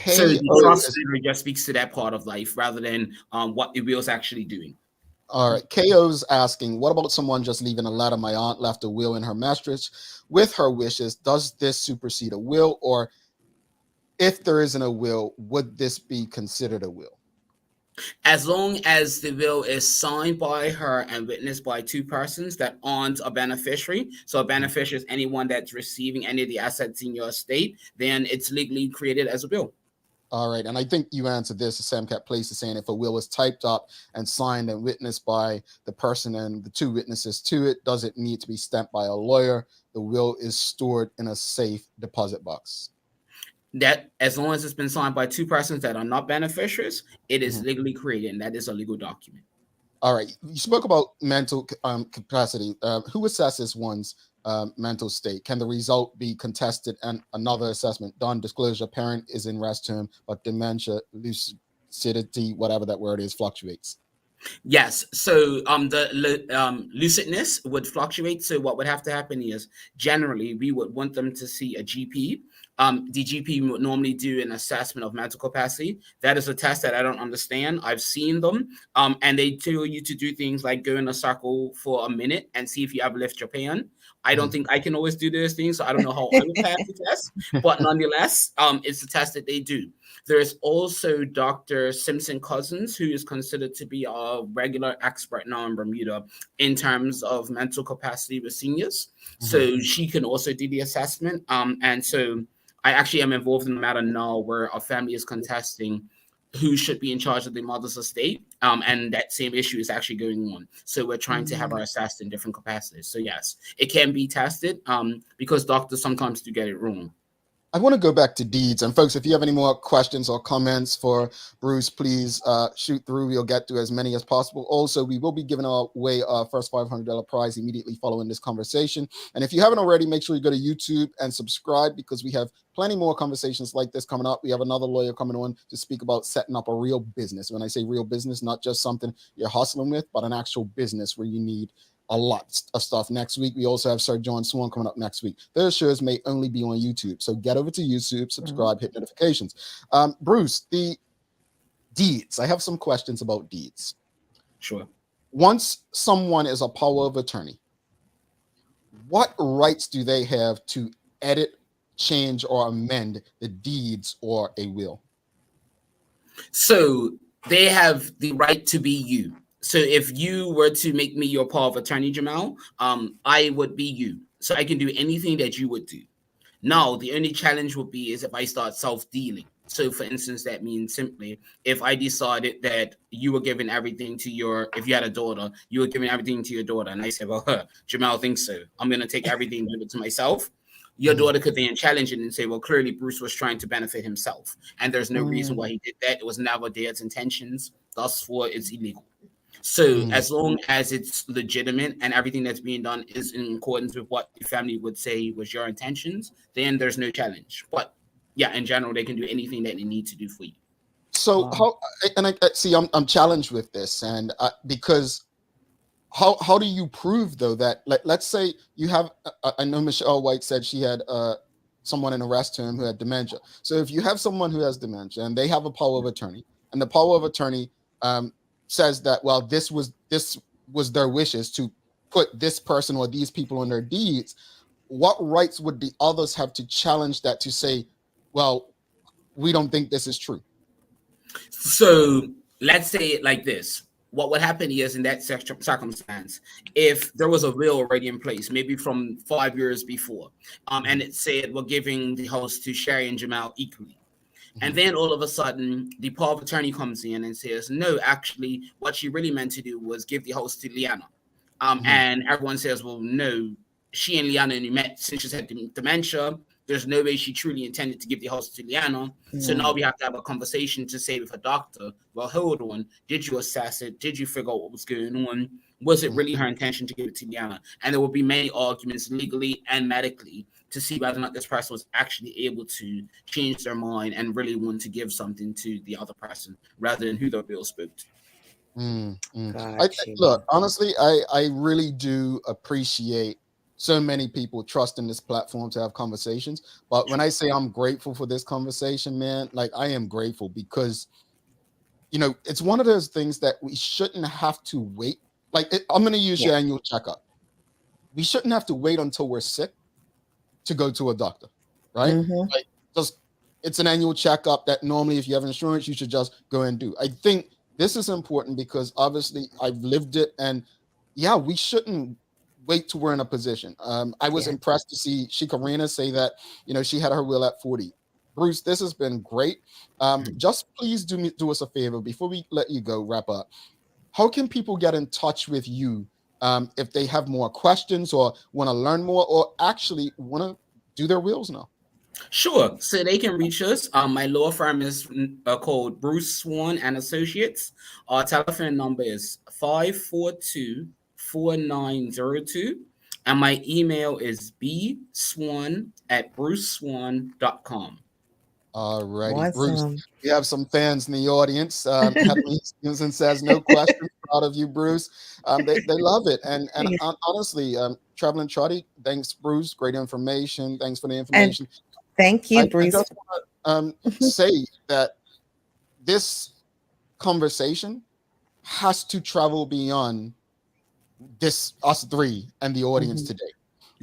So the trust just speaks to that part of life rather than what the will's actually doing. All right. KO's asking, what about someone just leaving a letter? My aunt left a will in her mattress with her wishes. Does this supersede a will? Or if there isn't a will, would this be considered a will? As long as the will is signed by her and witnessed by 2 persons that aren't a beneficiary. So a beneficiary is anyone that's receiving any of the assets in your estate, then it's legally created as a will. All right. And I think you answered this. Samcat Place is saying if a will is typed up and signed and witnessed by the person and the 2 witnesses to it, does it need to be stamped by a lawyer? The will is stored in a safe deposit box. That as long as it's been signed by 2 persons that are not beneficiaries, it is legally created, and that is a legal document. All right. You spoke about mental capacity. Who assesses one's mental state? Can the result be contested and another assessment done? Disclosure: parent is in rest term, but dementia, lucidity, whatever that word is, fluctuates. Yes. So the lucidness would fluctuate. So what would have to happen is generally we would want them to see a GP. The GP would normally do an assessment of mental capacity. That is a test that I don't understand. I've seen them, and they tell you to do things like go in a circle for a minute and see if you ever lift your pan. I don't think I can always do those things, so I don't know how I would pass the test. But nonetheless, it's a test that they do. There's also Dr. Simpson Cousins, who is considered to be a regular expert now in Bermuda in terms of mental capacity with seniors. So she can also do the assessment. And so I actually am involved in a matter now where a family is contesting who should be in charge of the mother's estate. And that same issue is actually going on. So we're trying to have her assessed in different capacities. So yes, it can be tested because doctors sometimes do get it wrong. I want to go back to deeds. And folks, if you have any more questions or comments for Bruce, please shoot through. We'll get to as many as possible. Also, we will be giving away our first $500 prize immediately following this conversation. And if you haven't already, make sure you go to YouTube and subscribe, because we have plenty more conversations like this coming up. We have another lawyer coming on to speak about setting up a real business. When I say real business, not just something you're hustling with, but an actual business where you need a lot of stuff. Next week, we also have Sir John Swan coming up next week. Those shows may only be on YouTube, so get over to YouTube, subscribe, hit notifications. Bruce, the deeds. I have some questions about deeds. Sure. Once someone is a power of attorney, what rights do they have to edit, change, or amend the deeds or a will? So they have the right to be you. So if you were to make me your power of attorney, Jamal, I would be you. So I can do anything that you would do. Now, the only challenge would be is if I start self-dealing. So for instance, that means simply if I decided that you were giving everything to if you had a daughter, you were giving everything to your daughter. And I said, well, Jamal thinks so. I'm going to take everything and give it to myself. Your daughter could then challenge it and say, well, clearly Bruce was trying to benefit himself. And there's no reason why he did that. It was never Dad's intentions. Thus, it's illegal. So as long as it's legitimate and everything that's being done is in accordance with what the family would say was your intentions, then there's no challenge. But yeah, in general, they can do anything that they need to do for you. So I see, I'm challenged with this, and because how do you prove though that, like, let's say you have, I know Michelle White said she had someone in a rest term who had dementia. So if you have someone who has dementia and they have a power of attorney, and the power of attorney says that, well, this was their wishes to put this person or these people on their deeds, what rights would the others have to challenge that, to say, well, we don't think this is true? So let's say it like this. What would happen is, in that circumstance, if there was a will already in place, maybe from 5 years before, and it said we're giving the house to Sherry and Jamal equally, and then all of a sudden, the power of attorney comes in and says, no, actually, what she really meant to do was give the house to Liana. And everyone says, well, no, she and Liana only met since she's had dementia. There's no way she truly intended to give the house to Liana. So now we have to have a conversation to say with a doctor, well, hold on. Did you assess it? Did you figure out what was going on? Was it really her intention to give it to Liana? And there will be many arguments legally and medically to see whether or not this person was actually able to change their mind and really want to give something to the other person rather than who the will spoke to. Look, honestly, I really do appreciate so many people trusting this platform to have conversations. But when I say I'm grateful for this conversation, man, like, I am grateful because, you know, it's one of those things that we shouldn't have to wait. Like, I'm going to use your annual checkup. We shouldn't have to wait until we're sick to go to a doctor, right? Like, just, it's an annual checkup that normally, if you have insurance, you should just go and do. I think this is important because obviously I've lived it, and yeah, we shouldn't wait till we're in a position. I was impressed to see Shikarina say that, you know, she had her will at 40. Bruce, this has been great. Just please do us a favor before we let you go, wrap up. How can people get in touch with you if they have more questions or want to learn more or actually want to do their wills now? Sure. So they can reach us. My law firm is called Bruce Swan and Associates. Our telephone number is 542-4902. And my email is bswan@bruceswan.com. All righty, Bruce. Awesome. We have some fans in the audience. Kathleen Stevenson says, "No question, proud of you, Bruce." They love it, and honestly, Traveling Trotty, thanks, Bruce. Great information. Thanks for the information. And thank you, Bruce. I just want to say that this conversation has to travel beyond us three and the audience today.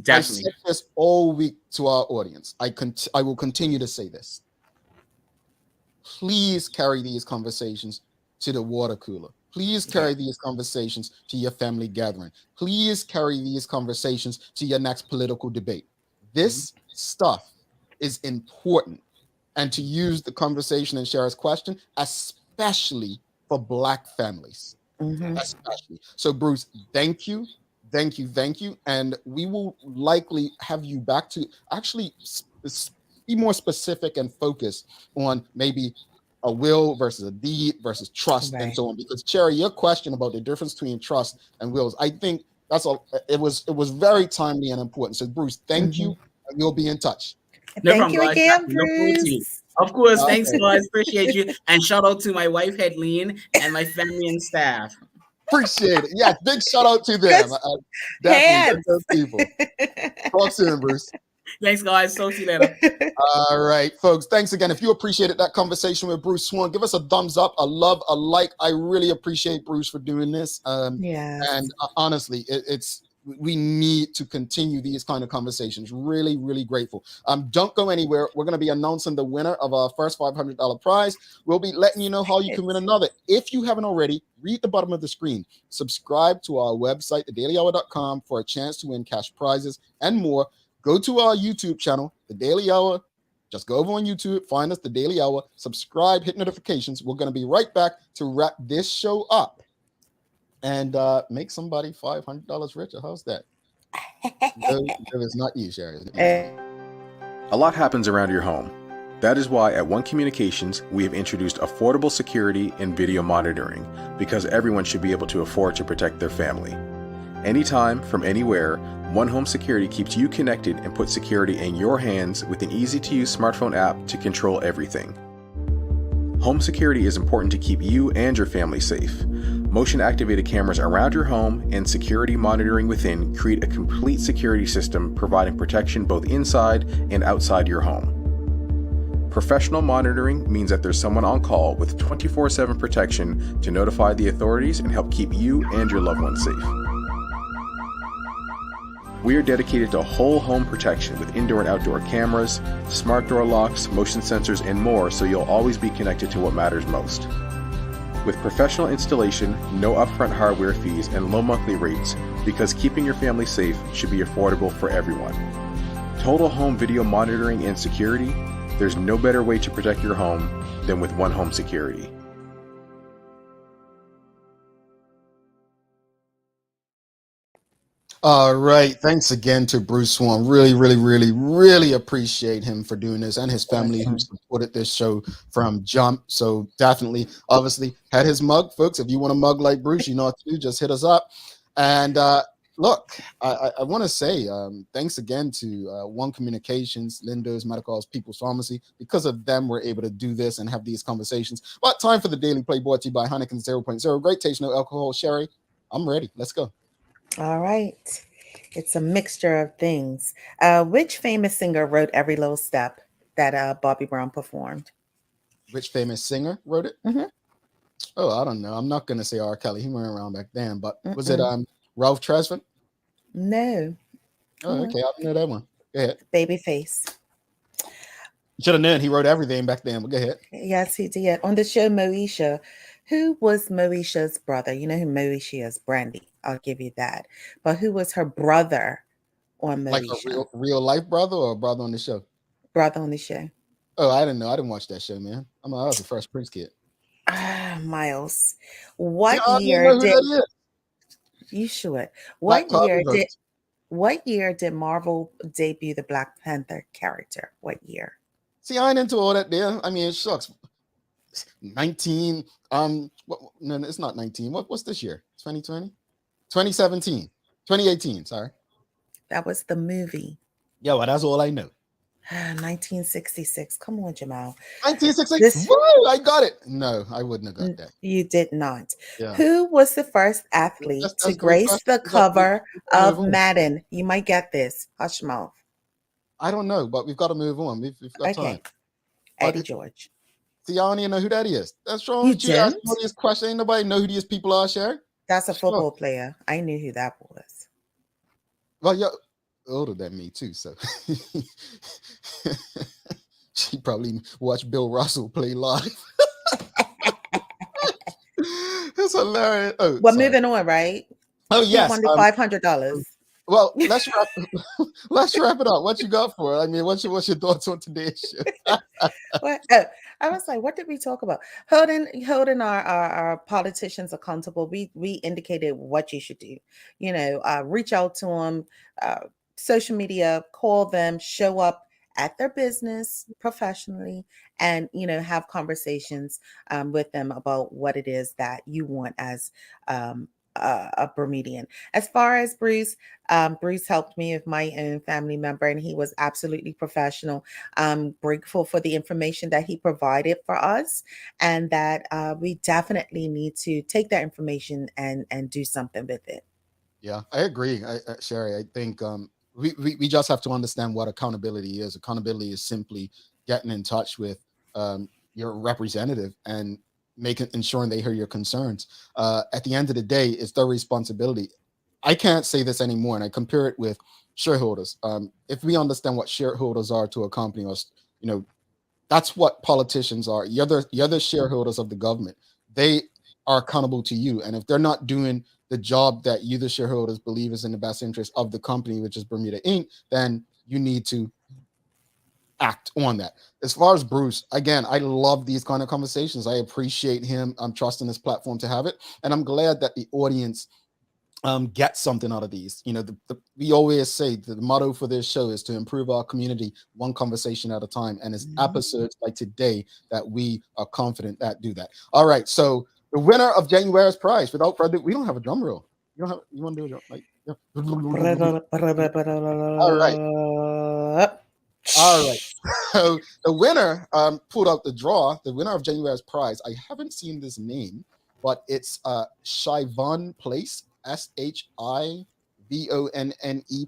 Definitely. I said this all week to our audience. I will continue to say this. Please carry these conversations to the water cooler. Please carry these conversations to your family gathering. Please carry these conversations to your next political debate. This stuff is important. And to use the conversation and Shara's question, especially for Black families. Especially. So, Bruce, thank you. Thank you. And we will likely have you back to actually be more specific and focus on maybe a will versus a deed versus trust and so on. Because Cherry, your question about the difference between trust and wills, I think that's all. It was very timely and important. So, Bruce, thank you, and we'll be in touch. No Thank you problem, again, guys. Bruce. Of course, thanks, guys. Appreciate you, and shout out to my wife, Hedleen, and my family and staff. Appreciate it. Yeah, big shout out to them. Definitely those people. Talk soon, Bruce. Thanks, guys. Talk to you later. All right, folks. Thanks again. If you appreciated that conversation with Bruce Swan, give us a thumbs up, a love, a like. I really appreciate Bruce for doing this. And honestly, we need to continue these kind of conversations. Really, really grateful. Don't go anywhere. We're going to be announcing the winner of our first $500 prize. We'll be letting you know how you can win another. If you haven't already, read the bottom of the screen. Subscribe to our website, thedailyhour.com, for a chance to win cash prizes and more. Go to our YouTube channel, The Daily Hour. Just go over on YouTube, find us, The Daily Hour, subscribe, hit notifications. We're going to be right back to wrap this show up and make somebody $500 richer. How's that? No, it's not you, Sherry. A lot happens around your home. That is why at One Communications, we have introduced affordable security and video monitoring, because everyone should be able to afford to protect their family. Anytime, from anywhere, One Home Security keeps you connected and puts security in your hands with an easy-to-use smartphone app to control everything. Home security is important to keep you and your family safe. Motion-activated cameras around your home and security monitoring within create a complete security system providing protection both inside and outside your home. Professional monitoring means that there's someone on call with 24/7 protection to notify the authorities and help keep you and your loved ones safe. We are dedicated to whole home protection with indoor and outdoor cameras, smart door locks, motion sensors, and more, so you'll always be connected to what matters most. With professional installation, no upfront hardware fees, and low monthly rates, because keeping your family safe should be affordable for everyone. Total home video monitoring and security, there's no better way to protect your home than with One Home Security. All right. Thanks again to Bruce Swan. Really appreciate him for doing this, and his family who supported this show from jump. So definitely, obviously, had his mug, folks. If you want a mug like Bruce, you know what to do. Just hit us up. And look, I want to say thanks again to One Communications, Lindo's, Medical's, People's Pharmacy. Because of them, we're able to do this and have these conversations. But time for the Daily Play, brought to you by Heineken 0.0. Great taste, no alcohol. Sherry, I'm ready. Let's go. All right. It's a mixture of things. Which famous singer wrote Every Little Step that Bobby Brown performed? Which famous singer wrote it? Oh, I don't know. I'm not going to say R. Kelly. He went around back then. But was it Ralph Tresvant? No. Oh, okay. I don't know that one. Go ahead. Babyface. Should have known he wrote everything back then. But go ahead. Yes, he did. On the show Moesha, who was Moesha's brother? You know who Moesha is, Brandy. I'll give you that. But who was her brother on Moesha? Like a real life brother or a brother on the show? Brother on the show. Oh, I didn't know. I didn't watch that show, man. I was a Fresh Prince kid. Miles. What year did you should? What year did What year did Marvel debut the Black Panther character? What year? See, I ain't into all that there. I mean, it shucks. 19. No, it's not 19. What's this year? 2020? 2017. 2018, sorry. That was the movie. Yeah, well, that's all I know. 1966. Come on, Jamal. 1966. Woo, I got it. No, I wouldn't have got that. You did not. Yeah. Who was the first athlete to grace the cover of Madden? You might get this. Hush mouth. I don't know, but we've got to move on. We've got time. Eddie George. See, I don't even know who that is. That's wrong. You You asked didn't? me this question. Ain't nobody know who these people are, Sherry. That's a football player. I knew who that was. Well, you're older than me too, so she probably watched Bill Russell play live. It's hilarious. Oh, well, moving on, right? Oh, yes. Won the $500. Well, let's wrap it up. What you got for it? I mean, what's your thoughts on today's show? I was like, what did we talk about? Holding our politicians accountable. We indicated what you should do. Reach out to them, social media, call them, show up at their business professionally, and have conversations with them about what it is that you want as a Bermudian. As far as Bruce, Bruce helped me with my own family member, and he was absolutely professional. I'm grateful for the information that he provided for us, and that we definitely need to take that information and do something with it. Yeah, I agree, Sherry. I think we just have to understand what accountability is. Accountability is simply getting in touch with your representative and ensuring they hear your concerns. At the end of the day, it's their responsibility. I can't say this anymore, and I compare it with shareholders. If we understand what shareholders are to a company, or that's what politicians are. You're the shareholders of the government. They are accountable to you, and if they're not doing the job that you, the shareholders, believe is in the best interest of the company, which is Bermuda Inc., then you need to act on that. As far as Bruce, again, I love these kind of conversations. I appreciate him. I'm trusting this platform to have it, and I'm glad that the audience get something out of these. We always say the motto for this show is to improve our community one conversation at a time, and it's episodes like today that we are confident that do that. All right, so the winner of January's prize, without further, we don't have a drum roll. You want to do a drum? Yeah. All right. So the winner pulled out the draw. The winner of January's prize. I haven't seen this name, but it's Shivonne Place. Shivonne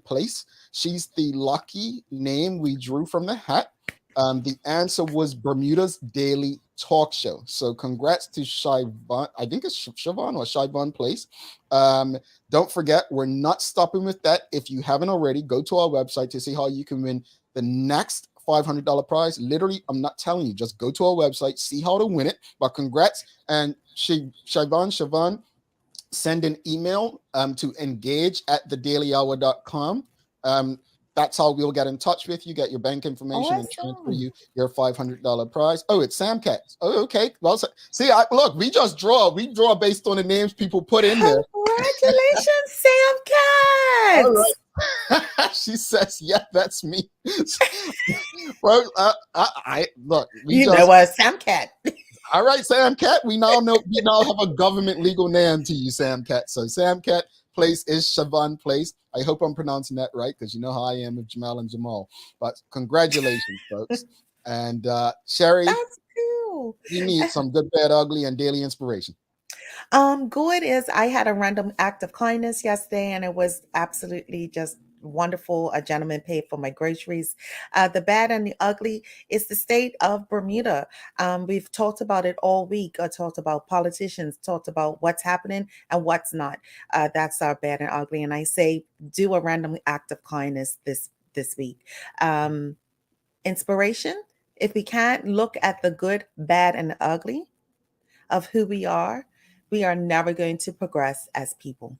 Place. She's the lucky name we drew from the hat. The answer was Bermuda's Daily Talk Show. So congrats to Shivonne. I think it's Shivonne or Shivonne Place. Don't forget, we're not stopping with that. If you haven't already, go to our website to see how you can win the next $500 prize. Literally, I'm not telling you. Just go to our website, see how to win it. But congrats. And Shivonne, send an email to engage@thedailyhour.com. That's how we'll get in touch with you, get your bank information, and transfer you your $500 prize. Oh, it's Sam Cat. Oh, okay. Well, see, look, we draw based on the names people put in there. Congratulations, Sam Cat. All right. She says, "Yeah, that's me." Well, I look. Sam Cat. All right, Sam Cat. We now have a government legal name to you, Sam Cat. So Sam Cat Place is Shivonne Place. I hope I'm pronouncing that right, because you know how I am with Jamal and Jamal. But congratulations, folks. And Sherry, that's cool. You need some good, bad, ugly, and daily inspiration. Good is I had a random act of kindness yesterday, and it was absolutely just wonderful. A gentleman paid for my groceries. The bad and the ugly is the state of Bermuda. We've talked about it all week. I talked about politicians, talked about what's happening and what's not. That's our bad and ugly. And I say, do a random act of kindness this week. Inspiration. If we can't look at the good, bad, and the ugly of who we are never going to progress as people.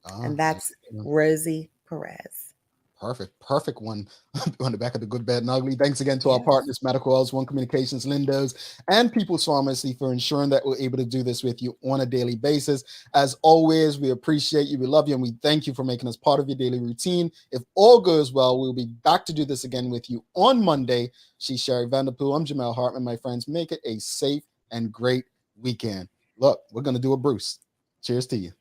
And that's Rosie Perez. Perfect one on the back of the Good, Bad, and Ugly. Thanks again to our partners, Medical Oils, One Communications, Lindos, and People's Pharmacy for ensuring that we're able to do this with you on a daily basis. As always, we appreciate you, we love you, and we thank you for making us part of your daily routine. If all goes well, we'll be back to do this again with you on Monday. She's Sherry Vanderpool. I'm Jamel Hartman, my friends. Make it a safe and great weekend. Look, we're going to do a Bruce. Cheers to you.